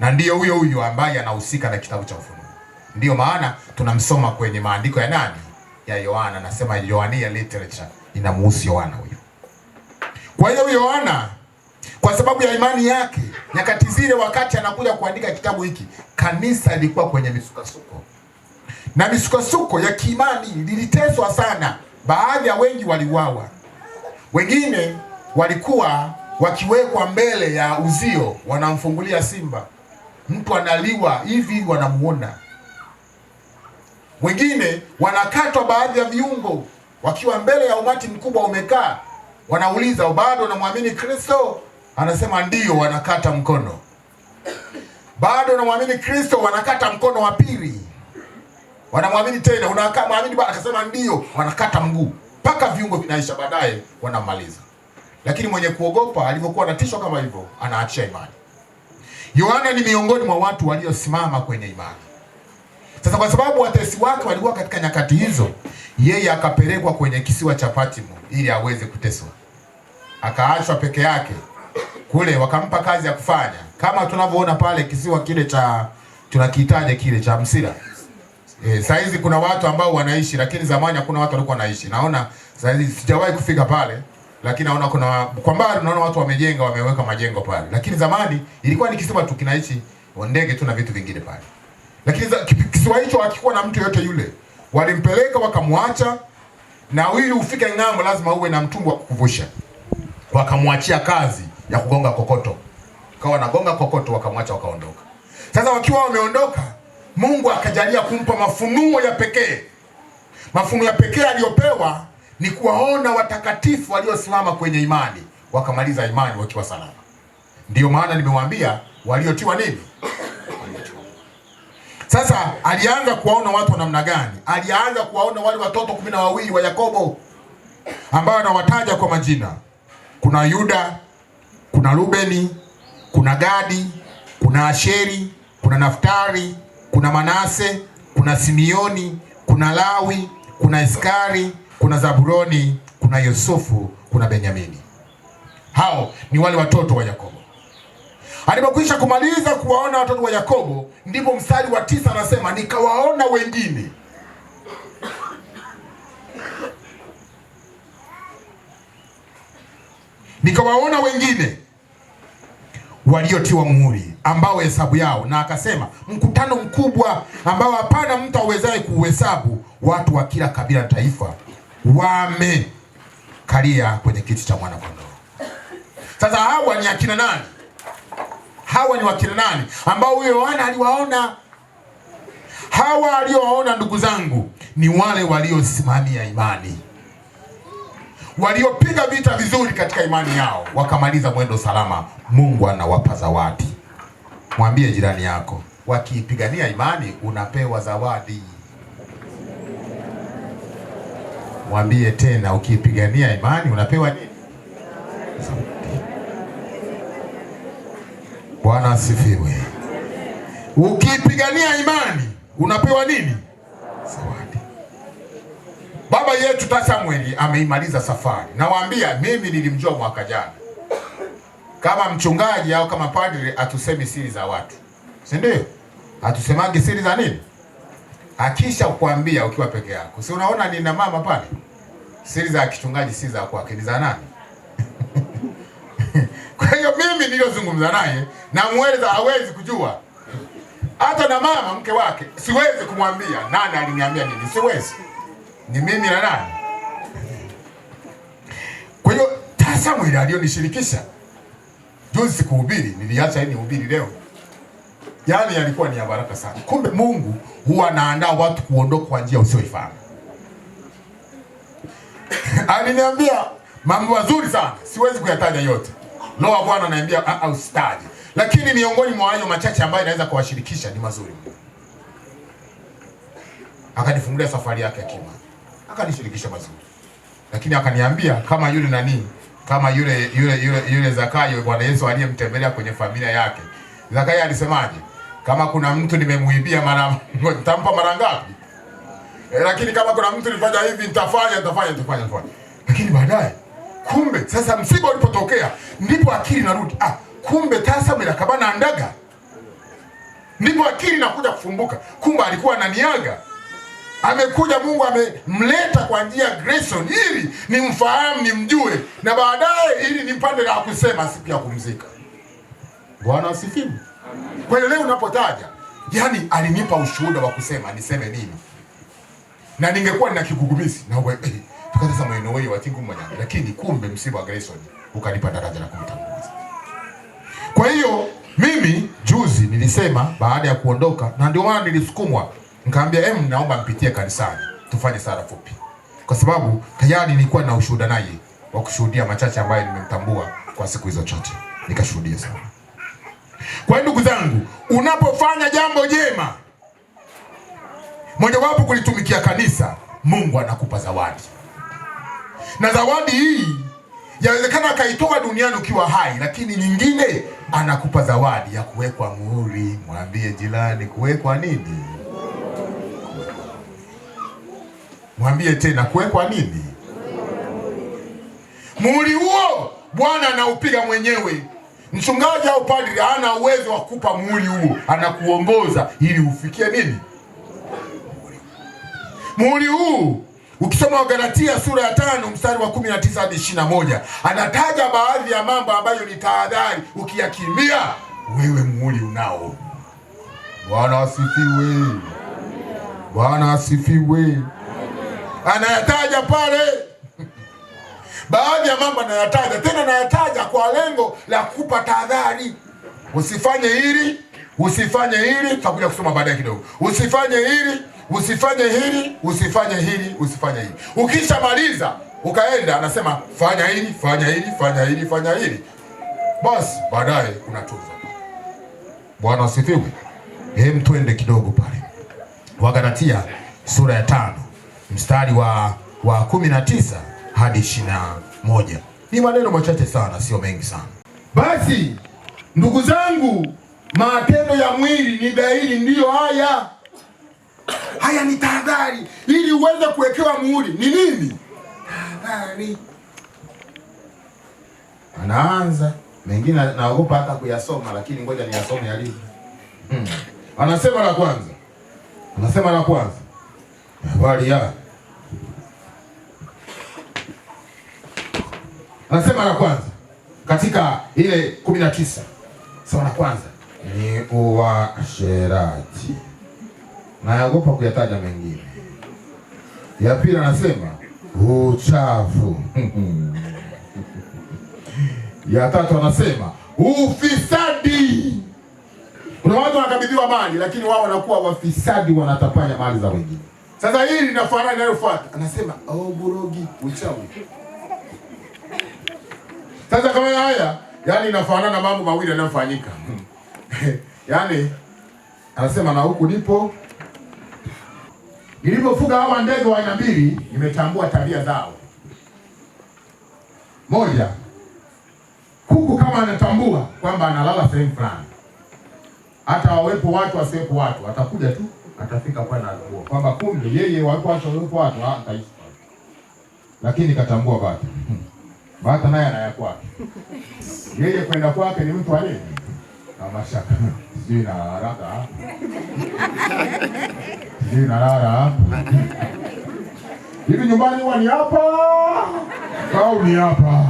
Na ndiyo huyo ambaye anahusika na kitabu cha Ufunuo. Ndiyo maana tunamsoma kwenye maandiko ya nani? Ya Yohana. Nasema Yohania literature inamhusu Yohana huyo. Kwa hiyo Yohana, kwa sababu ya imani yake, nyakati zile wakati anakuja kuandika kitabu hiki, kanisa lilikuwa kwenye misukasuko. Na misukasuko ya kiimani, liliteswa sana. Baadhi ya wengi waliuawa. Wengine walikuwa wakiwekwa mbele ya uzio, wanamfungulia simba. Mtu analiwa hivi wanamuona. Wengine wanakatwa baadhi ya viungo wakiwa mbele ya umati mkubwa umekaa. Wanauliza, bado unamwamini Kristo? Anasema ndio, wanakata mkono. Bado unamwamini Kristo? Wanakata mkono wa pili. Wanamwamini tena, unamwamini bado? Akasema ndio, wanakata mguu. Paka viungo vinaisha, baadaye wanamaliza. Lakini mwenye kuogopa alivyokuwa anatishwa kama hivyo, anaachia imani. Yohana ni miongoni mwa watu waliosimama kwenye imani. Sasa kwa sababu watesi wake walikuwa katika nyakati hizo, yeye akapelekwa kwenye kisiwa cha Patmo ili aweze kuteswa. Akaachwa peke yake. Kule wakampa kazi ya kufanya. Kama tunavyoona pale kisiwa kile cha tunakitaje kile cha Msira. Saizi kuna watu ambao wanaishi, lakini zamani hakuna watu walikuwa wanaishi. Naona saizi sijawahi kufika pale, lakini naona kuna kwa mbali naona watu wamejenga, wameweka majengo pale. Lakini zamani ilikuwa ni kisiwa tu kinaishi ndege tu na vitu vingine pale. Lakini kisiwa hicho hakikuwa na mtu yote yule. Walimpeleka wakamwacha, na ili ufike ng'ambo lazima uwe na mtumbwi wa kukuvusha. Wakamwachia kazi ya kugonga kokoto. Kawa nagonga kokoto, wakamwacha wakaondoka. Sasa wakiwa wameondoka, Mungu akajalia kumpa mafunuo ya pekee. Mafunuo ya pekee aliyopewa ni kuwaona watakatifu waliosimama kwenye imani, wakamaliza imani wakiwa salama. Ndiyo maana nimewaambia waliotiwa nini? Sasa alianza kuwaona watu wa namna gani? Alianza kuwaona wale watoto 12 wa Yakobo ambao anawataja kwa majina. Kuna Yuda, kuna Rubeni, kuna Gadi, kuna Asheri, kuna Naftali, kuna Manase, kuna Simeoni, kuna Lawi, kuna Iskari, kuna Zabuloni, kuna Yusufu, kuna Benyamini. Hao ni wale watoto wa Yakobo. Alipokwisha kumaliza kuwaona watoto wa Yakobo, ndipo mstari wa 9 anasema nikawaona wengine. Nikawaona wengine waliotiwa muhuri, ambao hesabu yao, na akasema mkutano mkubwa ambao hapana mtu awezaye kuhesabu, watu wa kila kabila na taifa, wamekalia kwenye kiti cha mwana kondoo. Sasa hawa ni akina nani? Hawa ni wakina nani ambao huyo Yohana aliwaona? Hawa aliowaona, ndugu zangu, ni wale waliosimamia imani, waliopiga vita vizuri katika imani yao, wakamaliza mwendo salama. Mungu anawapa zawadi. Mwambie jirani yako, wakiipigania imani unapewa zawadi. Mwambie tena, ukiipigania imani unapewa nini? Bwana asifiwe. Ukipigania imani unapewa nini? Zawadi. Baba yetu Samueli ameimaliza safari. Nawaambia, mimi nilimjua mwaka jana. Kama mchungaji au kama padri atusemi siri za watu, si ndio? Atusemagi siri za nini? Akisha kuambia ukiwa peke yako. Si unaona nina mama pale? Siri za kichungaji si za kwake, ni za nani? Kwa hiyo mimi niliyozungumza naye na mweleza hawezi kujua. Hata na mama mke wake siwezi kumwambia nani aliniambia nini, siwezi. Ni mimi na nani? Kwa hiyo Samueli alionishirikisha juzi kuhubiri, niliacha ni hubiri leo. Yaani yalikuwa ni ya baraka sana. Kumbe Mungu huwa anaandaa watu kuondoka kwa njia usioifahamu. Aliniambia mambo mazuri sana, siwezi kuyataja yote. Roho Bwana ananiambia usitaje. Lakini miongoni mwa hayo machache ambayo naweza kuwashirikisha ni mazuri. Akanifungulia safari yake akima. Akanishirikisha mazuri. Lakini akaniambia kama yule nani, kama yule Zakayo Bwana Yesu aliyemtembelea kwenye familia yake. Zakayo alisemaje? Kama kuna mtu nimemuibia mara nitampa mara ngapi? Lakini kama kuna mtu nifanya hivi nitafanya. Lakini baadaye kumbe sasa msiba ulipotokea ndipo akili narudi. Kumbe Samueli akabana andaga. Ndipo akili nakuja kufumbuka. Kumbe alikuwa ananiaga. Amekuja Mungu amemleta kwa njia ya Grayson ili nimfahamu, nimjue, na baadaye ili nimpande la kusema siku ya kumzika. Bwana asifiwe. Kwa hiyo leo unapotaja, yani alinipa ushuhuda wa kusema niseme nini. Na ningekuwa nina kigugumizi na wewe tukasema maneno wewe watingu mmoja, lakini kumbe msiba wa Grayson ukanipa daraja la kumtanguliza. Kwa hiyo mimi juzi nilisema baada ya kuondoka, na ndio maana nilisukumwa nikamwambia naomba mpitie kanisani tufanye sala fupi, kwa sababu tayari nilikuwa na ushuhuda naye wa kushuhudia machache ambayo nimemtambua kwa siku hizo chache, nikashuhudia sana. Kwa hiyo ndugu zangu, unapofanya jambo jema mojawapo kulitumikia kanisa, Mungu anakupa zawadi. Na zawadi hii yawezekana akaitoa duniani ukiwa hai, lakini nyingine anakupa zawadi ya kuwekwa muhuri. Mwambie jirani, kuwekwa nini? Mwambie tena, kuwekwa nini? Muhuri huo Bwana anaupiga mwenyewe. Mchungaji au padri hana uwezo wa kukupa muhuri huo, anakuongoza ili ufikie nini? Muhuri huu ukisoma Galatia sura ya 5 mstari wa 19 hadi 21, anataja baadhi ya mambo ambayo ni tahadhari, ukiyakimbia wewe muhuri unao. Bwana asifiwe. Bwana asifiwe. Anayataja pale baadhi ya mambo anayataja, tena anayataja kwa lengo la kukupa tahadhari. Usifanye hili, usifanye hili, tutakuja kusoma baadaye kidogo. Usifanye hili, usifanye hili, usifanye hili, usifanye hili. Ukishamaliza ukaenda anasema fanya hili, fanya hili, fanya hili, fanya hili. Basi baadaye unatunza. Bwana asifiwe. Hem, twende kidogo pale. Wagalatia sura ya 5 mstari wa 19 hadi 21. Ni maneno machache sana, sio mengi sana. Basi ndugu zangu, matendo ya mwili ni dhahiri, ndiyo haya. Haya ni tahadhari, ili uweze kuwekewa muhuri. Ni nini? Tahadhari. Anaanza mengine naogopa hata kuyasoma, lakini ngoja niyasome yalivyo. Anasema la kwanza. Anasema la kwanza. Habari ya. Anasema la kwanza katika ile 19. Sawa, la kwanza ni uasherati. Naogopa kuyataja mengine. Ya pili anasema uchafu. Ya tatu anasema ufisadi. Kuna watu wanakabidhiwa mali lakini wao wanakuwa wafisadi, wanatapanya mali za wengine. Sasa hili linafanana linalofuata. Anasema burogi, uchawi. Sasa kama haya, yani inafanana na mambo mawili yanayofanyika. Yani anasema na huku nilipofuga hawa ndege wa aina mbili, nimetambua tabia zao. Moja, kuku kama anatambua kwamba analala sehemu fulani, hata wawepo watu wasiwepo watu, atakuja tu, atafika pale na alikuwa kwamba kumbe yeye wawepo watu wawepo watu ataishi. Lakini katambua bata. Bata naye anayakuwa. Yeye kwenda kwake ni mtu aliye na mashaka. Sijui na haraka. Sijui na haraka. Hivi nyumbani huwa ni hapa au ni hapa?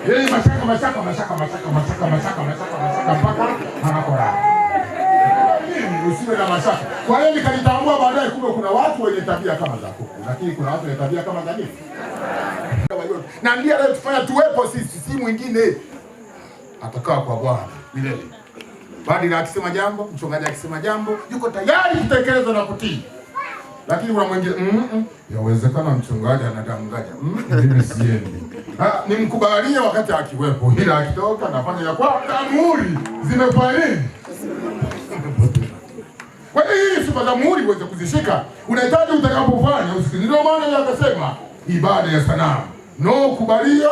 Yeye mashaka mpaka anakora. Usiwe na mashaka. Kwa hiyo nikalitambua baadaye kumbe kuna watu wenye tabia kama za kuku, lakini kuna watu wenye tabia kama za nini? Na ndiye anayetufanya tuwepo sisi, si mwingine. Atakaa kwa Bwana milele. Baada ya akisema jambo, mchungaji akisema jambo, yuko tayari kutekeleza na kutii. Lakini kuna mwingine yawezekana mchungaji anadanganya. Mimi siendi. Nimkubalia wakati akiwepo, ila akitoka nafanya ya kwa muhuri zimefanya nini? Kwa hiyo sifa za muhuri uweze kuzishika, unahitaji utakapofanya usikilize. Ndio maana yeye akasema ibada ya sanamu no kubalika.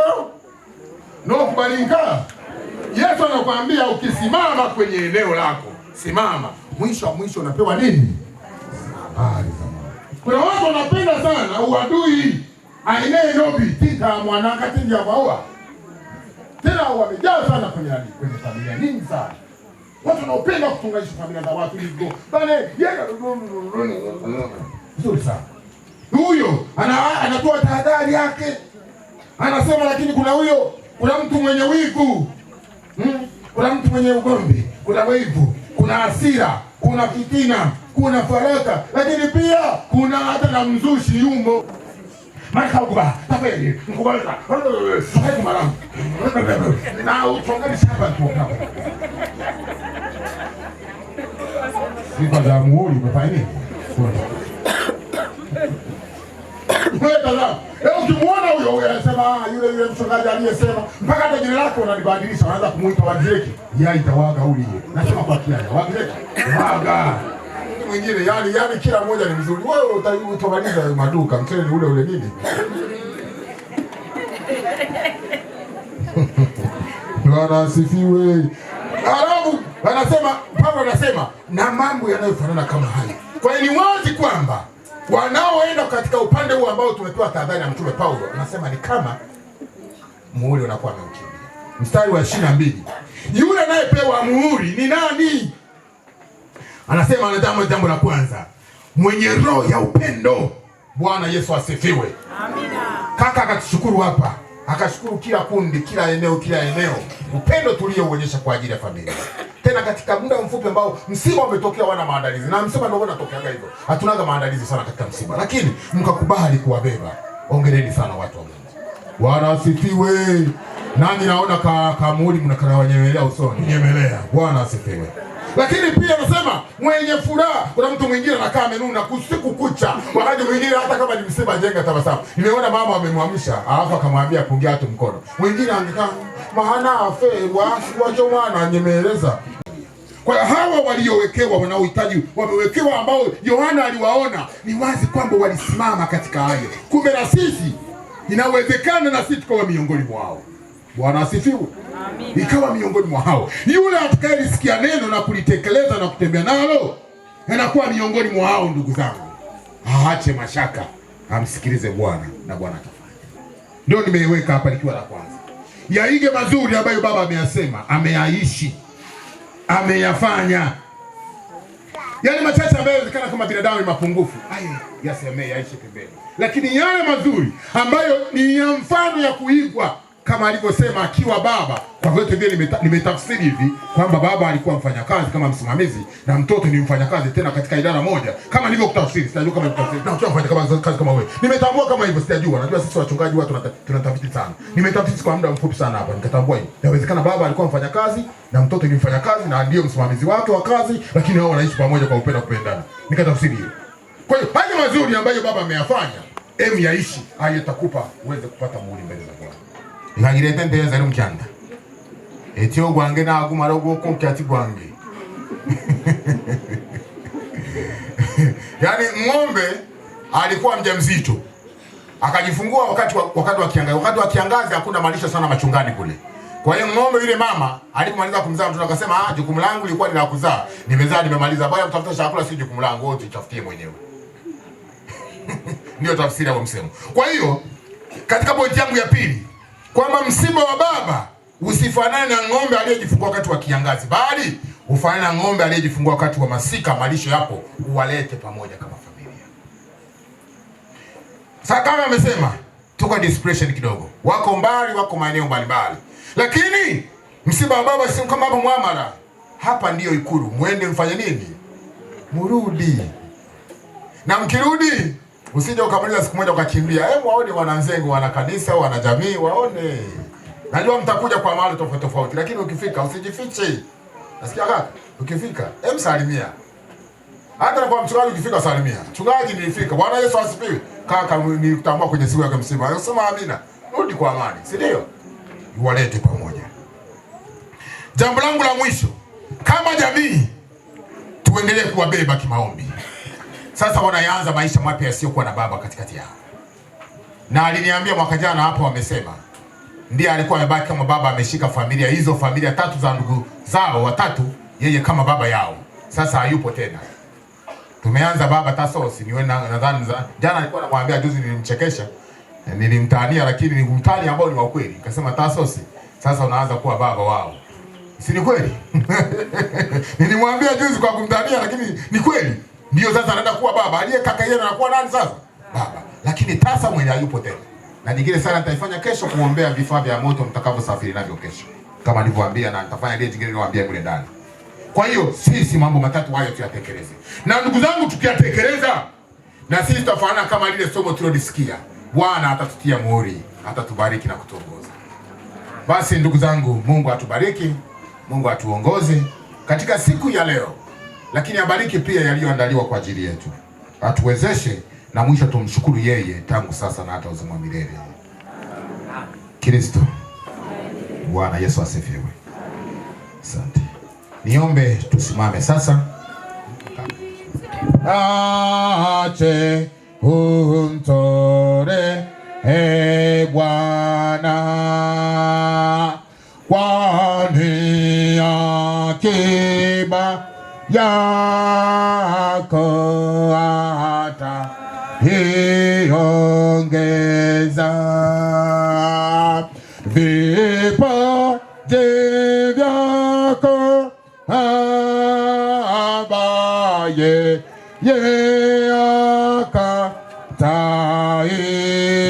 Yesu anakuambia ukisimama kwenye eneo lako, simama. Mwisho unapewa nini? Habari za Mungu. Kuna watu wanapenda sana uadui. Aine nobi tika mwanaka tingi abawa. Tena wamejaa sana kwenye familia nyingi sana. Watu wanaopenda kutunganisha familia za watu hivyo. Bale yeye nzuri sana. Huyo anatoa tahadhari yake. Anasema lakini kuna mtu mwenye wivu. Kuna mtu mwenye ugomvi, kuna wivu, kuna hasira, kuna fitina, kuna faraka, lakini pia kuna hata na mzushi yumo. Makaguba, tafeli, mkubalika, sahibu maramu. Na utongani shaba tuoka. Sifa za muhuri umefanya nini? Ukimuona huyo anasema yule mchungaji aliyesema mpaka hata jina lako unalibadilisha, unaanza kumuita Wadireki. Yeye itawaga uli. Nasema kwa kiasi, Wadireki. Waga. Mwingine yani kila mmoja ni mzuri. Wewe utamaliza maduka, mchele ni ule nini? Bwana asifiwe. Alafu Paulo anasema na mambo yanayofanana kama haya. Kwa hiyo ni wazi kwamba wanaoenda katika upande huu ambao tumepewa tahadhari na Mtume Paulo, anasema ni kama muhuri unakuwa umeukimbia. Mstari wa 22. Yule anayepewa muhuri ni nani? Anasema anadamu, jambo la kwanza, mwenye roho ya upendo. Bwana Yesu asifiwe. Amina. Kaka akatushukuru hapa. Akashukuru kila kundi, kila eneo. Upendo tuliouonyesha kwa ajili ya familia. Tena tena katika muda mfupi ambao msiba umetokea, wana maandalizi. Na msiba ndio unatokeaga hivyo. Hatunaga maandalizi sana katika msiba. Lakini mkakubali kuwabeba. Hongereni sana watu wa Mungu. Bwana asifiwe. Nani naona kamuli mnakanyamelea usoni. Nyemelea. Bwana asifiwe. Lakini pia nasema mwenye furaha. Kuna mtu mwingine anakaa amenuna usiku kucha. Wakati mwingine hata kama ni msiba jenga tabasamu. Nimeona mama amemwamsha, alafu akamwambia pungia hatu mkono. Mwingine angekaa maana afe wacho mwana nyemeleza. Kwa hawa waliowekewa wanaohitaji wamewekewa ambao Yohana aliwaona, ni wazi kwamba walisimama katika hayo. Kumbe na sisi inawezekana na sisi tukawa miongoni mwao. Bwana asifiwe. Amina. Ikawa miongoni mwa hao. Yule atakayesikia neno na kulitekeleza na kutembea nalo, anakuwa miongoni mwa hao. Ndugu zangu, aache mashaka, amsikilize Bwana na Bwana atafanya. Ndio nimeiweka hapa likiwa la kwanza. Yaige mazuri ambayo Baba ameyasema, ameyaishi, ameyafanya. Yale machache ambayo yanawezekana kama binadamu ni mapungufu, yasemee, yaishi pembeni. Lakini yale mazuri ambayo ni ya mfano ya kuigwa, kama alivyosema akiwa baba, kwa vyote vile nimetafsiri hivi kwamba baba alikuwa mfanyakazi kama msimamizi na mtoto ni mfanyakazi tena katika idara moja, kama nilivyokutafsiri. Sijajua kama nikutafsiri na ukiwa mfanyakazi kazi kama wewe, nimetambua kama hivyo. Sijajua, najua sisi wachungaji watu tunatafiti sana. Nimetafiti kwa muda mfupi sana hapa, nikatambua hivi. Inawezekana baba alikuwa mfanyakazi na mtoto ni mfanyakazi na ndio msimamizi wake wa kazi, lakini wao wanaishi pamoja kwa upendo, kupendana. Nikatafsiri hiyo. Kwa hiyo haya mazuri ambayo baba ameyafanya, yaishi, hayatakupa uweze kupata muhuri mbele za Bwana. Ngagirete ndeza ari mkyanda etyo gwange nagumara gwo kyati gwange. Yaani ng'ombe alikuwa mjamzito akajifungua wakati wa kiangazi. Wakati wa kiangazi hakuna malisho sana machungani kule. Kwa hiyo ng'ombe yule mama alipomaliza kumzaa mtoto akasema, jukumu langu lilikuwa ni la kuzaa. Nimezaa, nimemaliza. Baya kutafuta chakula si jukumu langu, wote tafutie mwenyewe. Ndio tafsiri ya msemo. Kwa hiyo katika pointi yangu ya pili, kwamba msiba wa baba usifanane na ng'ombe aliyejifungua wakati wa kiangazi, bali ufanane na ng'ombe aliyejifungua wakati wa masika. Malisho yapo, uwalete pamoja kama familia. Sasa kama amesema tuko dispersion kidogo, wako mbali, wako maeneo mbalimbali, lakini msiba wa baba sio kama hapa Mwamara. Hapa ndiyo Ikulu, muende mfanye nini? Murudi. Na mkirudi usije ukamaliza siku moja ukakimbia. Waone wananzengo, wana kanisa, wana jamii, waone. Najua mtakuja kwa mahali tofauti tofauti, lakini ukifika usijifiche. Nasikia kaka, ukifika salimia. Hata kwa mchungaji ukifika salimia. Mchungaji nilifika. Bwana Yesu asifiwe. Kaka nilitambua kwenye siku ya msiba. Anasema amina. Rudi kwa amani. Si ndio? Uwalete pamoja. Jambo langu la mwisho, kama jamii tuendelee kuwabeba kimaombi. Sasa wanaanza maisha mapya yasiyokuwa na baba katikati yao. Na aliniambia mwaka jana hapo, wamesema ndiye alikuwa amebaki kama baba, ameshika familia hizo, familia tatu za ndugu zao watatu, yeye kama baba yao. Sasa hayupo tena. Tumeanza baba Tasosi, niwe nadhani jana alikuwa anamwambia, juzi nilimchekesha, nilimtania, lakini ni mtani ambao ni wa kweli. Nikasema Tasosi, sasa unaanza kuwa baba wao. Si ni kweli? Nilimwambia juzi kwa kumtania, lakini ni kweli. Ndio sasa anaenda kuwa baba. Aliye kaka yeye anakuwa nani sasa? Baba. Lakini tasa mwenye hayupo tena. Na nyingine sana nitaifanya kesho, kuombea vifaa vya moto mtakavyosafiri navyo kesho. Kama nilivyowaambia, na nitafanya ile nyingine niliwaambia kule ndani. Kwa hiyo sisi mambo matatu hayo tuyatekeleze. Na ndugu zangu, tukiyatekeleza na sisi tutafanana kama lile somo tulilosikia. Bwana atatutia muhuri, atatubariki na kutuongoza. Basi ndugu zangu, Mungu atubariki, Mungu atuongoze katika siku ya leo. Lakini abariki pia yaliyoandaliwa kwa ajili yetu. Atuwezeshe na mwisho tumshukuru yeye tangu sasa na hata uzima milele. Kristo. Bwana Yesu asifiwe. Asante. Niombe tusimame sasa. Ache umtore Bwana, kwani akiba yako hata iongeza vipaji vyako, ambaye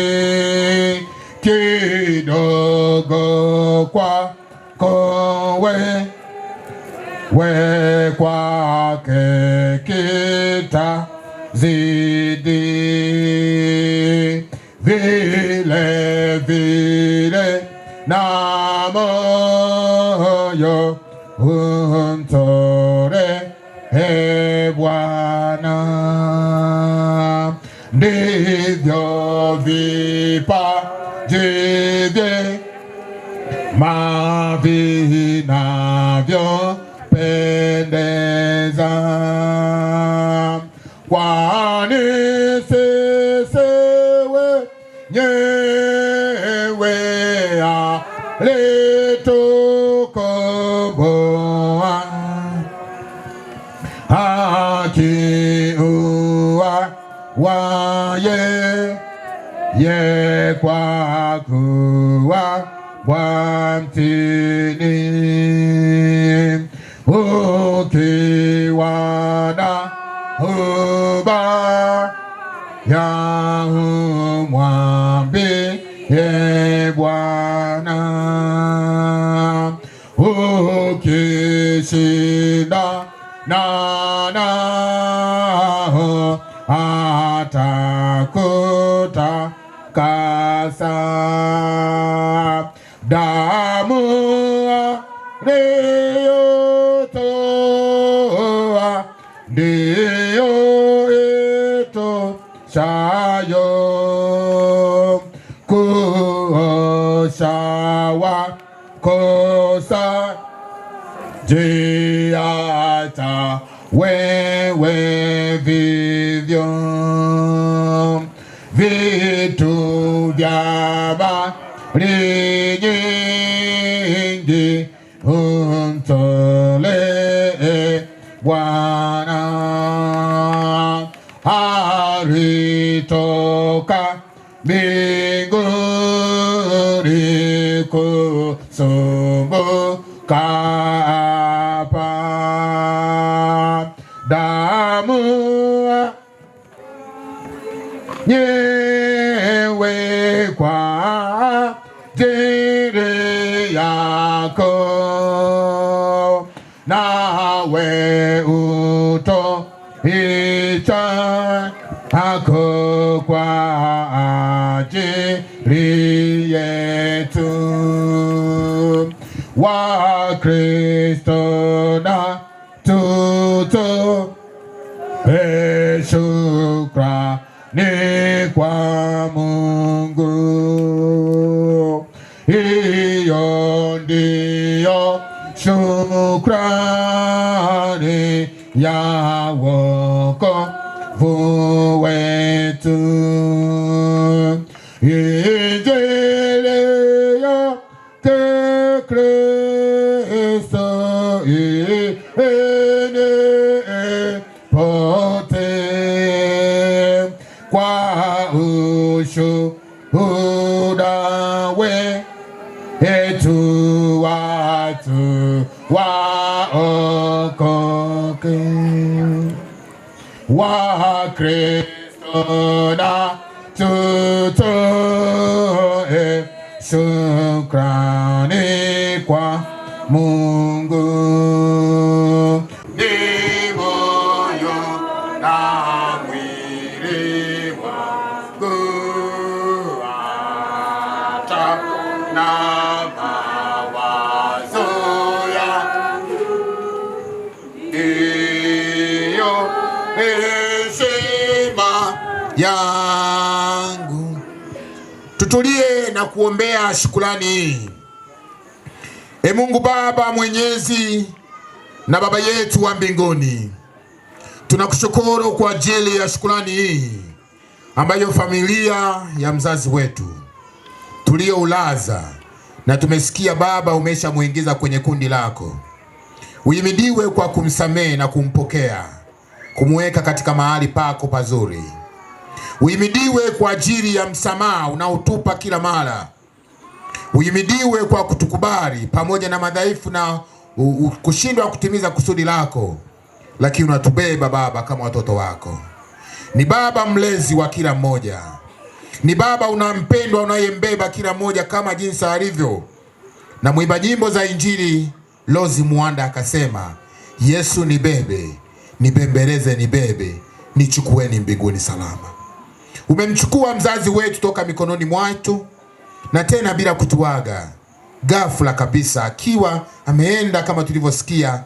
akatai kidogo kwako we kwake kitazidi, vile vile na moyo umtore Bwana, ndivyo vipaji vyema vinavyopendeza, kwani sisi wenyewe alitukomboa, akiua ye kwa kuwa kwa mtini, ukiwa na ubaya umwambie Bwana, ukishinda nao atakutakasa, damu aliyotoa ndiyo itoshayo kuosha wakosa, jiacha wewe vivyo, vitu vya mali nyingi umtolee Bwana, alitoka mbinguni kusumbuka hapa, damu nyewe kwa ajili yako, nawe utoicha hako kwa ajili yetu. Wa Kristo na tutoe shukrani kwa Mungu, hiyo ndiyo shukrani ya wokovu wetu. Injili yake Kristo ienee pote, kwa ushuhuda wetu watu waokoke. Wa Kristo na tutoe shukrani kwa Mungu, ni moyo na mwili wangu hata na mawazo ndiyo heshima yangu. Tutulie na kuombea shukrani hii. Mungu Baba Mwenyezi na Baba yetu wa mbinguni, tunakushukuru kwa ajili ya shukrani hii ambayo familia ya mzazi wetu tulioulaza na tumesikia Baba umeshamuingiza kwenye kundi lako. Uhimidiwe kwa kumsamehe na kumpokea, kumweka katika mahali pako pazuri. Uhimidiwe kwa ajili ya msamaha unaotupa kila mara. Uhimidiwe kwa kutukubali pamoja na madhaifu na kushindwa kutimiza kusudi lako, lakini unatubeba Baba kama watoto wako. Ni Baba mlezi wa kila mmoja, ni Baba unampendwa unayembeba kila mmoja kama jinsi alivyo. Na mwimba nyimbo za Injili Lozi Muanda akasema, Yesu nibebe, nibembeleze, nibebe, nichukueni mbinguni salama. Umemchukua mzazi wetu toka mikononi mwetu, na tena bila kutuaga, ghafla kabisa, akiwa ameenda kama tulivyosikia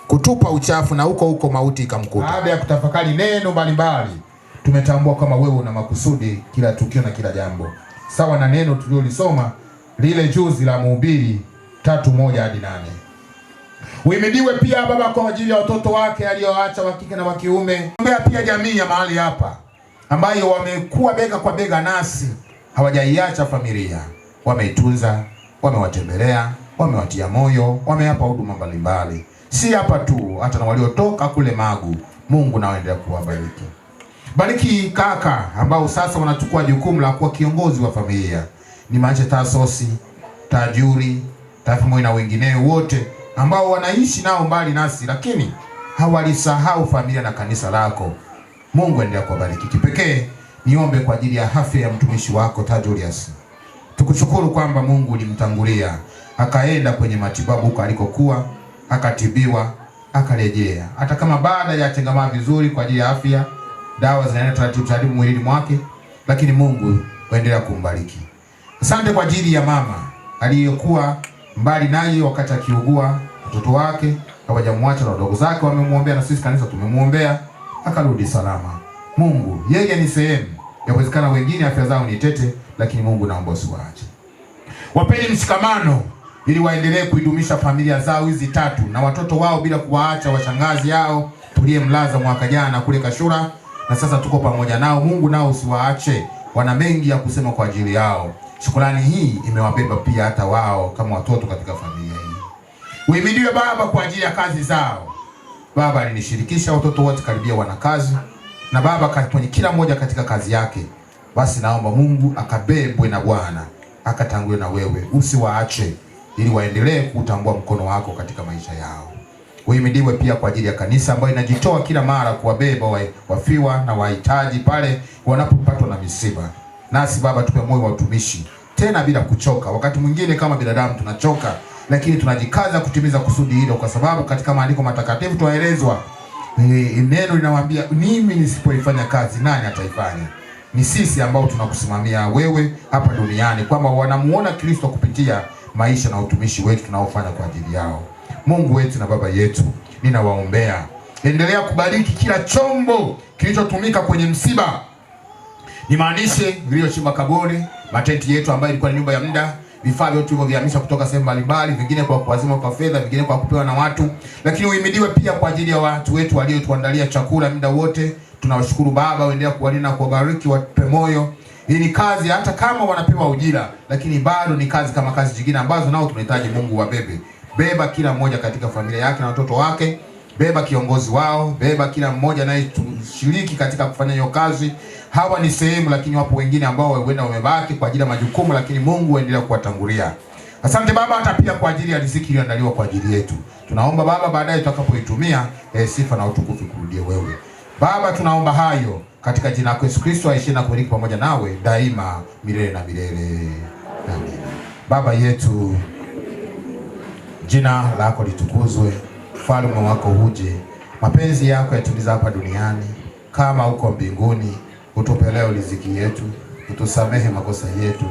kutupa uchafu, na huko mauti ikamkuta. Baada ya kutafakari neno mbalimbali, tumetambua kama wewe una makusudi kila tukio na kila jambo, sawa na neno tuliolisoma lile juzi la Mhubiri 3:1 hadi 8. Uhimidiwe pia Baba kwa ajili ya watoto wake alioacha wa kike na wa kiume. Ombea pia jamii ya mahali hapa ambayo wamekuwa bega kwa bega nasi, hawajaiacha familia, wameitunza, wamewatembelea, wamewatia moyo, wamewapa huduma mbalimbali. Si hapa tu, hata na waliotoka kule Magu. Mungu naendelea kuwabariki. Bariki kaka ambao sasa wanachukua jukumu la kuwa kiongozi wa familia. Ni Manche Tasosi, Tajuri, Tafimoy na wengineo wote ambao wanaishi nao mbali nasi, lakini hawalisahau familia na kanisa lako. Mungu endelea kuwabariki. Kipekee niombe kwa ajili ya afya ya mtumishi wako Tajurius. Tukushukuru kwamba Mungu ulimtangulia, akaenda kwenye matibabu huko alikokuwa, akatibiwa, akarejea. Hata kama baada ya tengamaa vizuri kwa ajili ya afya, dawa zinaenda taratibu mwilini mwake, lakini Mungu endelea kumbariki. Asante kwa ajili ya mama aliyokuwa mbali naye wakati akiugua, mtoto wake hawajamwacha na wadogo zake wamemwombea, na sisi kanisa tumemwombea, akarudi salama. Mungu, yeye ni sehemu. Yawezekana wengine afya zao ni tete, lakini Mungu naomba usiwaache. Wapeni mshikamano ili waendelee kuidumisha familia zao hizi tatu na watoto wao, bila kuwaacha washangazi yao tuliyemlaza mwaka jana kule Kashura, na sasa tuko pamoja nao. Mungu nao usiwaache, wana mengi ya kusema kwa ajili yao. Shukrani hii imewabeba pia hata wao kama watoto katika familia hii. Uhimidiwe Baba kwa ajili ya kazi zao. Baba alinishirikisha watoto wote karibia wana kazi, na Baba kwenye kila mmoja katika kazi yake. Basi naomba Mungu akabebwe na Bwana, akatangulie na wewe, usiwaache ili waendelee kutambua mkono wako katika maisha yao. Uhimidiwe pia kwa ajili ya kanisa ambayo inajitoa kila mara kuwabeba wafiwa na wahitaji pale wanapopatwa na misiba. Nasi Baba tupe moyo wa utumishi, tena bila kuchoka. Wakati mwingine kama binadamu tunachoka, lakini tunajikaza kutimiza kusudi hilo, kwa sababu katika maandiko matakatifu tunaelezwa, neno linawaambia, mimi nisipoifanya kazi nani ataifanya? Ni sisi ambao tunakusimamia wewe hapa duniani, kwamba wanamuona Kristo kupitia maisha na utumishi wetu tunaofanya kwa ajili yao. Mungu wetu na Baba yetu, ninawaombea, endelea kubariki kila chombo kilichotumika kwenye msiba. Nimaanishe vilivyochimba kaburi, matenti yetu ambayo ilikuwa ni nyumba ya muda, vifaa vyote vilivyohamishwa kutoka sehemu mbalimbali, vingine kwa kuazima kwa fedha, vingine kwa kupewa na watu. Lakini uhimidiwe pia kwa ajili ya watu wetu waliotuandalia chakula muda wote. Tunawashukuru Baba, uendelea kuwalinda na kuwabariki, wape moyo. Hii ni kazi, hata kama wanapewa ujira, lakini bado ni kazi kama kazi nyingine ambazo nao tunahitaji Mungu wabebe. Beba kila mmoja katika familia yake na watoto wake. Beba kiongozi wao, beba kila mmoja anayeshiriki katika kufanya hiyo kazi. Hawa ni sehemu, lakini wapo wengine ambao huenda wamebaki kwa ajili ya majukumu, lakini Mungu endelea kuwatangulia. Asante Baba, hata pia kwa ajili ya riziki iliyoandaliwa kwa ajili yetu. Tunaomba Baba, baadaye tutakapoitumia, sifa na utukufu kurudie wewe. Baba, tunaomba hayo katika jina lako Yesu Kristo, aishe na kubariki pamoja nawe daima milele na milele. Amen. Baba yetu, jina lako litukuzwe, ufalme wako uje, mapenzi yako yatimizwe hapa duniani kama huko mbinguni. Utupe leo riziki yetu, utusamehe makosa yetu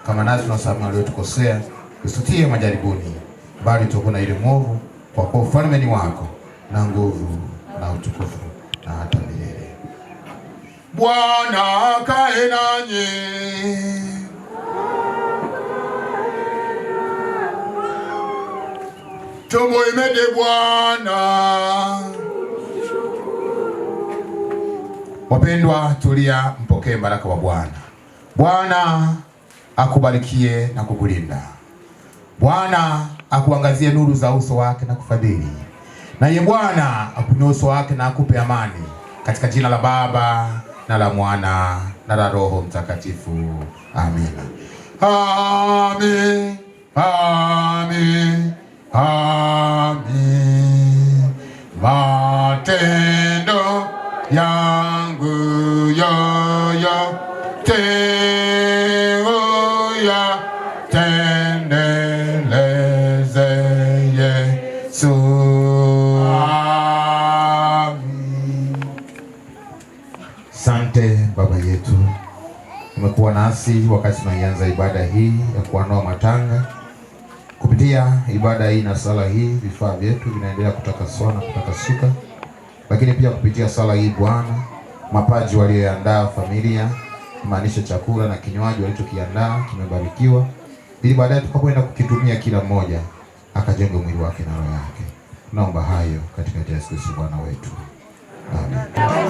kama nasi tunasamehe waliotukosea, usitutie majaribuni, bali tuokoe ile mwovu, kwa kuwa ufalme ni wako na nguvu na utukufu na hata milele. Bwana akae nanyi. Tumuhimidi Bwana. Wapendwa, tulia, mpokee baraka wa Bwana. Bwana akubarikie na kukulinda. Bwana akuangazie nuru za uso wake na kufadhili. Naye Bwana akuinue uso wake na akupe amani. Katika jina la Baba na la Mwana na la Roho Mtakatifu. Amina. Amen. Amen. Amen. Matendo yangu yoyote uyatendeleze Yesu. kuwa nasi wakati tunaianza ibada hii ya kuanua matanga. Kupitia ibada hii na sala hii, vifaa vyetu vinaendelea kutakaswa na kutakasuka, lakini pia kupitia sala hii Bwana, mapaji walioandaa familia, maanisha chakula na kinywaji walichokiandaa kimebarikiwa, ili baadaye tukapoenda kukitumia kila mmoja akajenga mwili wake na roho yake. Naomba hayo katika Yesu Kristo Bwana wetu. Amen.